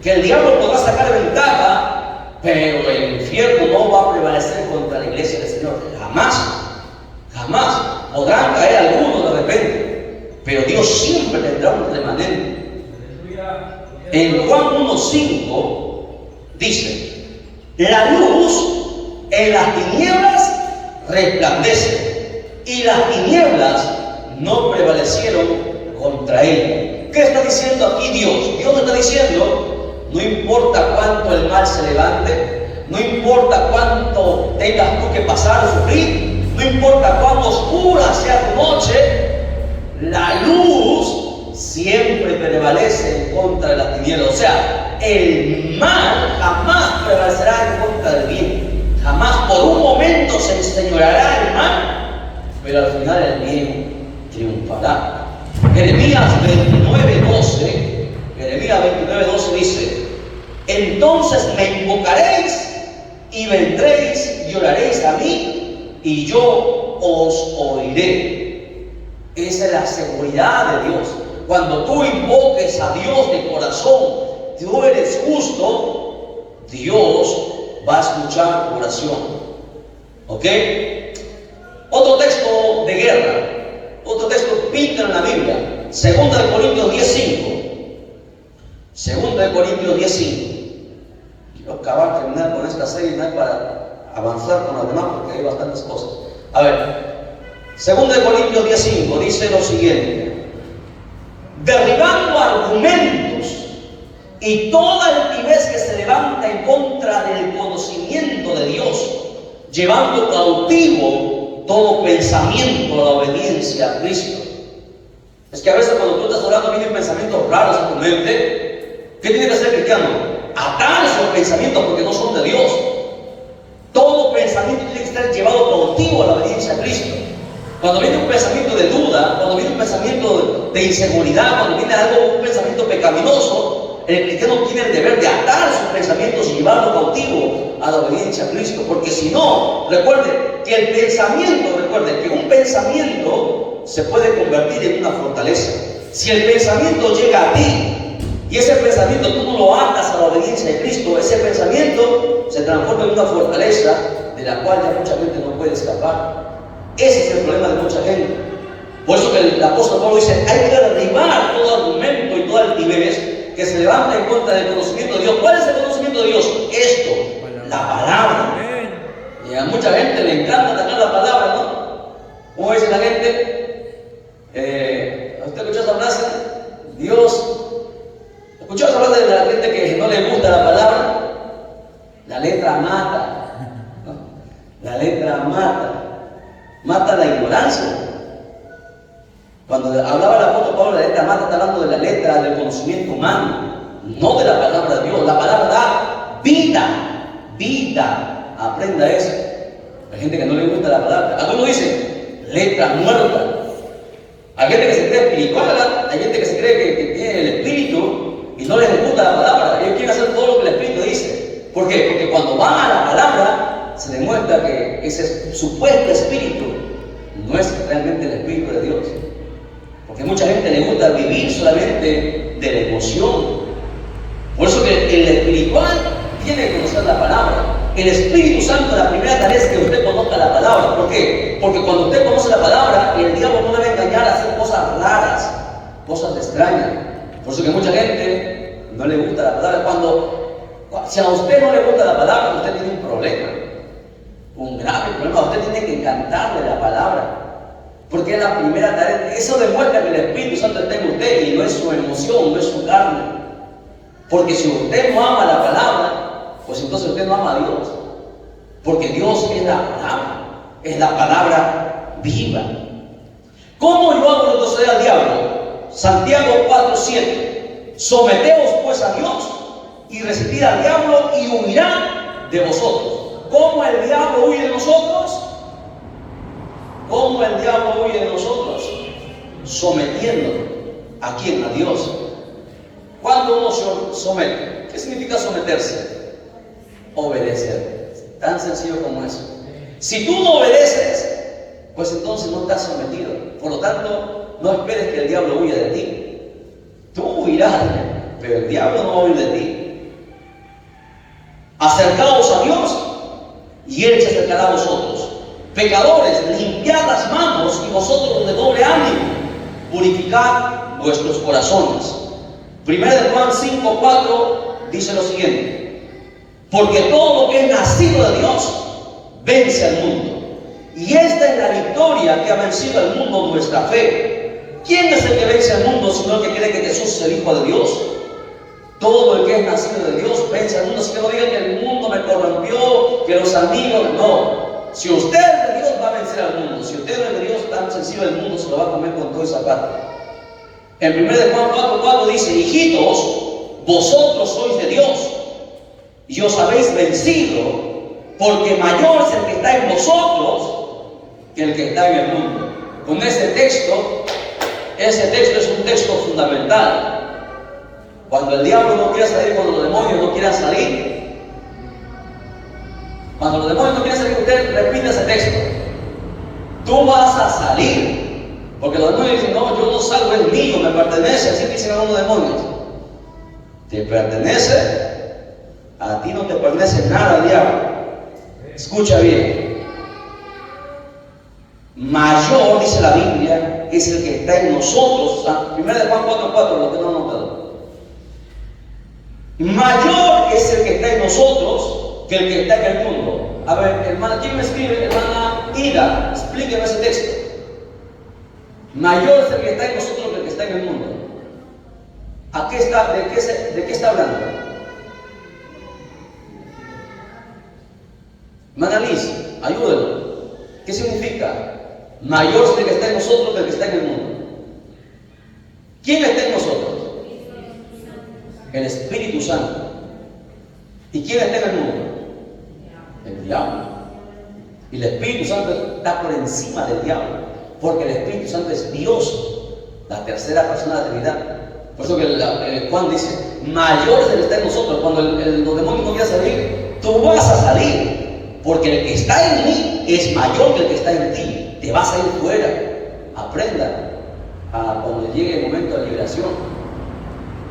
Que el diablo podrá sacar ventaja, pero el infierno no va a prevalecer contra la iglesia del Señor. Jamás. Podrán caer algunos de repente, pero Dios siempre tendrá un remanente. En Juan 1:5 dice: la luz en las tinieblas resplandece, y las tinieblas no prevalecieron contra ella. ¿Qué está diciendo aquí Dios? Dios está diciendo: no importa cuánto el mal se levante, no importa cuánto tengas tú que pasar o sufrir, no importa cuánto oscura sea tu noche, la luz siempre prevalece en contra de las tinieblas. O sea, el mal jamás prevalecerá en contra del bien. Jamás por un momento se enseñoreará el mal, pero al final el bien triunfará. Jeremías 29:12 dice: entonces me invocaréis y vendréis y oraréis a mí, y yo os oiré. Esa es la seguridad de Dios. Cuando tú invoques a Dios de corazón, tú eres justo, Dios va a escuchar tu oración. ¿Ok? Otro texto de guerra, otro texto pinta en la Biblia, 2 Corintios 10:5. 2 Corintios 10:5. Quiero acabar de terminar con esta serie, no es para avanzar con los demás porque hay bastantes cosas. A ver, 2 Corintios 10:5 dice lo siguiente: derribando argumentos y toda altivez que se levanta en contra del conocimiento de Dios, llevando cautivo todo pensamiento a la obediencia a Cristo. Es que a veces cuando tú estás orando vienen pensamientos raros a tu mente. ¿Qué tiene que hacer el cristiano? Atar esos pensamientos porque no son de Dios. Todo pensamiento estar llevado cautivo a la obediencia a Cristo. Cuando viene un pensamiento de duda, cuando viene un pensamiento de inseguridad, cuando viene un pensamiento pecaminoso, el cristiano tiene el deber de atar sus pensamientos y llevarlo cautivo a la obediencia a Cristo. Porque si no, recuerde que un pensamiento se puede convertir en una fortaleza. Si el pensamiento llega a ti y ese pensamiento tú no lo atas a la obediencia de Cristo, ese pensamiento se transforma en una fortaleza de la cual ya mucha gente no puede escapar. Ese es el problema de mucha gente. Por eso que el apóstol Pablo dice, hay que derribar todo argumento y toda altivez que se levanta en contra del conocimiento de Dios. ¿Cuál es el conocimiento de Dios? Esto, la palabra. Y a mucha gente le encanta atacar la palabra, ¿no? ¿Cómo dice la gente? ¿Usted escuchó esa frase? ¿Escuchó esa frase de la gente que no le gusta la palabra? La letra mata, ¿no? La letra mata la ignorancia. Cuando hablaba el apóstol Pablo de la letra mata, está hablando de la letra del conocimiento humano, no de la palabra de Dios. La palabra da vida. Aprenda eso. Hay gente que no le gusta la palabra. Algunos dicen letra muerta. Hay gente que se cree espiritual, hay gente que se cree que tiene el espíritu y no les gusta la palabra. Ellos quieren hacer todo lo que el espíritu dice. ¿Por qué? Porque cuando van a la palabra se demuestra que ese supuesto espíritu no es realmente el espíritu de Dios. Porque a mucha gente le gusta vivir solamente de la emoción. Por eso que el espiritual tiene que conocer la palabra. El Espíritu Santo, la primera tarea es que usted conozca la palabra. ¿Por qué? Porque cuando usted conoce la palabra, el diablo no le va a engañar a hacer cosas raras, cosas extrañas. Por eso que mucha gente no le gusta la palabra. Si a usted no le gusta la palabra, usted tiene un problema, un grave problema. Usted tiene que encantarle la palabra. Porque es la primera tarea. Eso demuestra que el Espíritu Santo está en usted y no es su emoción, no es su carne. Porque si usted no ama la palabra, pues entonces usted no ama a Dios. Porque Dios es la palabra viva. ¿Cómo yo hago retroceder al diablo? Santiago 4:7. Someteos pues a Dios y resistid al diablo y huirá de vosotros. ¿Cómo el diablo huye de nosotros? ¿Cómo el diablo huye de nosotros? Sometiéndonos. ¿A quién? A Dios. ¿Cuándo uno se somete? ¿Qué significa someterse? Obedecer. Tan sencillo como eso. Si tú no obedeces, pues entonces no estás sometido. Por lo tanto, no esperes que el diablo huya de ti. Tú huirás, pero el diablo no va a huir de ti. Acercaos a Dios y Él se acercará a vosotros. Pecadores, limpiad las manos y vosotros de doble ánimo, purificad vuestros corazones. 1 Juan 5:4 dice lo siguiente: porque todo lo que es nacido de Dios vence al mundo. Y esta es la victoria que ha vencido al mundo, nuestra fe. ¿Quién es el que vence al mundo sino el que cree que Jesús es el Hijo de Dios? Todo el que es nacido de Dios vence al mundo. Así que no digan que el mundo me corrompió, que los amigos, no. Si usted es de Dios, va a vencer al mundo. Si usted no es de Dios, tan sencillo el mundo se lo va a comer con todo esa parte. En 1 Juan 4:4 dice: hijitos, vosotros sois de Dios y os habéis vencido, porque mayor es el que está en vosotros que el que está en el mundo. Con ese texto es un texto fundamental. Cuando el diablo no quiere salir, cuando los demonios no quieran salir, cuando los demonios no quieren salir, usted repite ese texto: tú vas a salir. Porque los demonios dicen: no, yo no salgo, es mío, me pertenece. Así dicen algunos demonios. Te pertenece. A ti no te pertenece nada, diablo. Escucha bien. Mayor, dice la Biblia, es el que está en nosotros. 1 Juan 4:4, lo que no han notado. Mayor es el que está en nosotros que el que está en el mundo. A ver, hermana, ¿quién me escribe? Hermana Ida, explíqueme ese texto. Mayor es el que está en nosotros que el que está en el mundo. ¿A qué está, de qué está hablando? Hermana Liz, ayúdenlo. ¿Qué significa? Mayor es el que está en nosotros que el que está en el mundo. ¿Quién está en nosotros? El Espíritu Santo. ¿Y quién está en el mundo? El diablo. Y el Espíritu Santo está por encima del diablo, porque el Espíritu Santo es Dios, la tercera persona de la Trinidad. Por eso que Juan dice, mayor es el que está en nosotros. Cuando los demonios no quieran salir, tú vas a salir, porque el que está en mí es mayor que el que está en ti. Te vas a ir fuera. Aprenda cuando llegue el momento de liberación.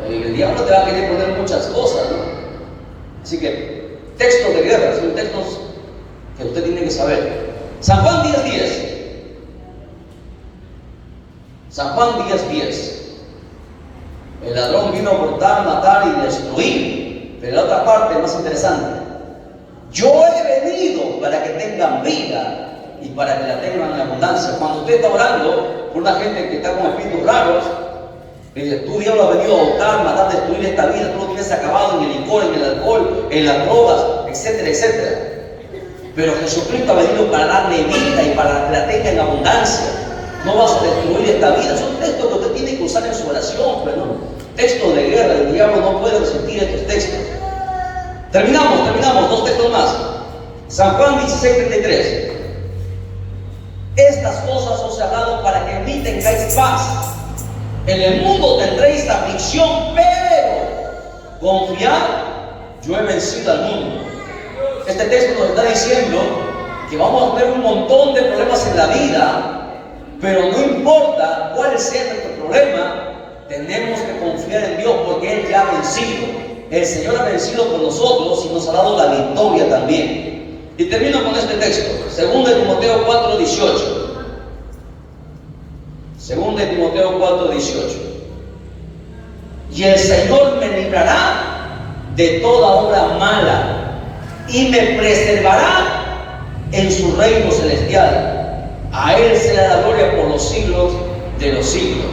El diablo te va a querer poner muchas cosas, ¿no? Así que textos de guerra son textos que usted tiene que saber. San Juan 10:10. San Juan 10:10. El ladrón vino a hurtar, matar y destruir. Pero la otra parte más interesante. Yo he venido para que tengan vida y para que la tengan en abundancia. Cuando usted está orando por una gente que está con espíritus raros, le dice, tú diablo has venido a hurtar, matar, destruir esta vida, tú lo tienes acabado en el licor, en el alcohol, en las drogas, etcétera, etcétera. Pero Jesucristo ha venido para darle vida y para que la tenga en abundancia. No vas a destruir esta vida. Son textos que usted tiene que usar en su oración, pero no. Textos de guerra, el diablo no puede resentir estos textos. Terminamos, dos textos más. San Juan 16:33. Estas cosas os he hablado para que en mí tengáis paz. En el mundo tendréis aflicción, pero confiad, yo he vencido al mundo. Este texto nos está diciendo que vamos a tener un montón de problemas en la vida, pero no importa cuál sea nuestro problema, tenemos que confiar en Dios porque Él ya ha vencido. El Señor ha vencido por nosotros y nos ha dado la victoria también. Y termino con este texto, 2 Timoteo 4:18. 2 Timoteo 4:18. Y el Señor me librará de toda obra mala y me preservará en su reino celestial. A Él sea la gloria por los siglos de los siglos.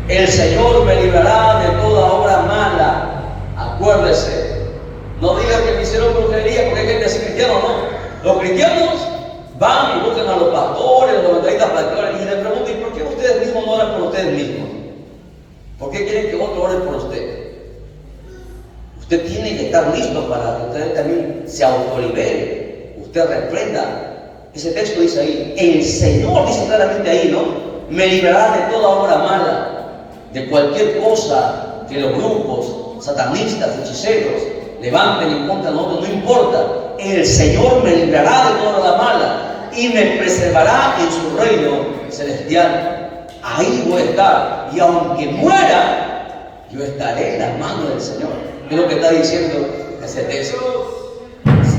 El Señor me librará de toda obra mala. Acuérdese, no diga que me hicieron brujería, porque hay gente así cristiana, no. Los cristianos van y buscan a los pastores, los evangelistas pastores, y les preguntan, ¿y por qué ustedes mismos no oran por ustedes mismos? ¿Por qué quieren que otro ore por usted? Usted tiene que estar listo para que usted también se autolibere, usted reprenda. Ese texto dice ahí, el Señor dice claramente ahí, ¿no? Me librará de toda obra mala, de cualquier cosa que los grupos satanistas, hechiceros, levanten en contra de nosotros, no importa. El Señor me librará de toda obra mala y me preservará en su reino celestial. Ahí voy a estar, y aunque muera, yo estaré en las manos del Señor. Es lo que está diciendo ese texto.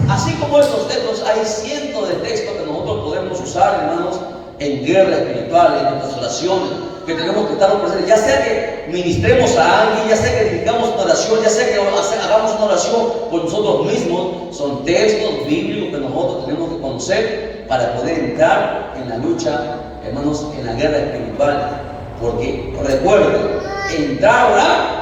Así como estos textos, hay cientos de textos que nosotros podemos usar, hermanos, en guerra espiritual, en nuestras oraciones, que tenemos que estar presentes. Ya sea que ministremos a alguien, ya sea que digamos una oración, ya sea que hagamos una oración por nosotros mismos, son textos bíblicos que nosotros tenemos que conocer para poder entrar en la lucha, hermanos, en la guerra espiritual. Porque recuerden, entrar a orar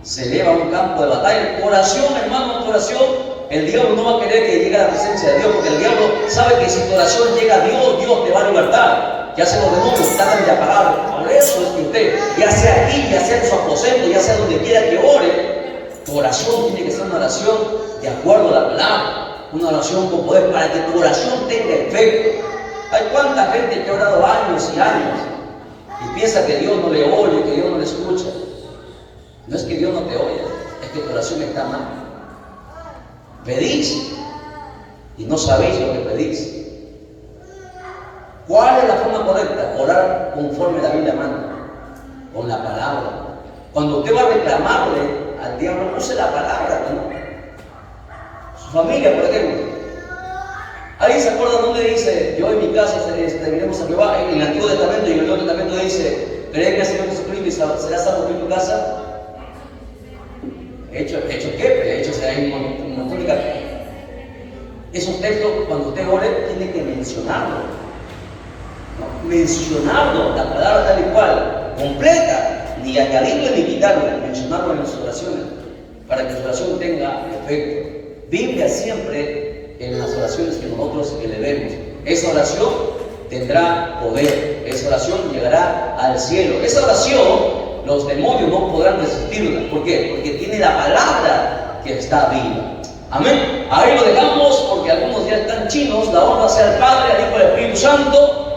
se eleva a un campo de batalla. Oración, hermano, oración. El diablo no va a querer que llegue a la presencia de Dios, porque el diablo sabe que si tu oración llega a Dios, Dios te va a libertar. Ya sea los demonios tratan de apagar. Por eso es que usted, ya sea aquí, ya sea en su aposento, ya sea donde quiera que ore, tu oración tiene que ser una oración de acuerdo a la palabra, una oración con poder, para que tu oración tenga efecto. Hay cuánta gente que ha orado años y años y piensa que Dios no le oye, que Dios no le escucha. No es que Dios no te oye, es que tu oración está mal. Pedís y no sabéis lo que pedís. ¿Cuál es la forma correcta? Orar conforme la Biblia manda, con la palabra. Cuando usted va a reclamarle al diablo, use la palabra, ¿no? Su familia, por ejemplo. ¿Alguien se acuerda dónde dice, yo en mi casa serviremos a Jehová? En el Antiguo Testamento y en el Nuevo Testamento dice, ¿cree que el Señor Jesucristo y será salvo en tu casa? ¿Hecho qué? Hechos hay un montón de casos. Esos textos, cuando usted ore, tiene que mencionarlo. ¿No? Mencionarlo, la palabra tal y cual, completa, ni añadirle ni quitarle, mencionarlo en las oraciones, para que su oración tenga efecto. Biblia siempre en las oraciones que nosotros elevemos. Esa oración tendrá poder, esa oración llegará al cielo. Esa oración, los demonios no podrán resistirla. ¿Por qué? Porque tiene la palabra que está viva. Amén. Ahí lo dejamos porque algunos ya están chinos. La honra sea al Padre, al Hijo y al Espíritu Santo.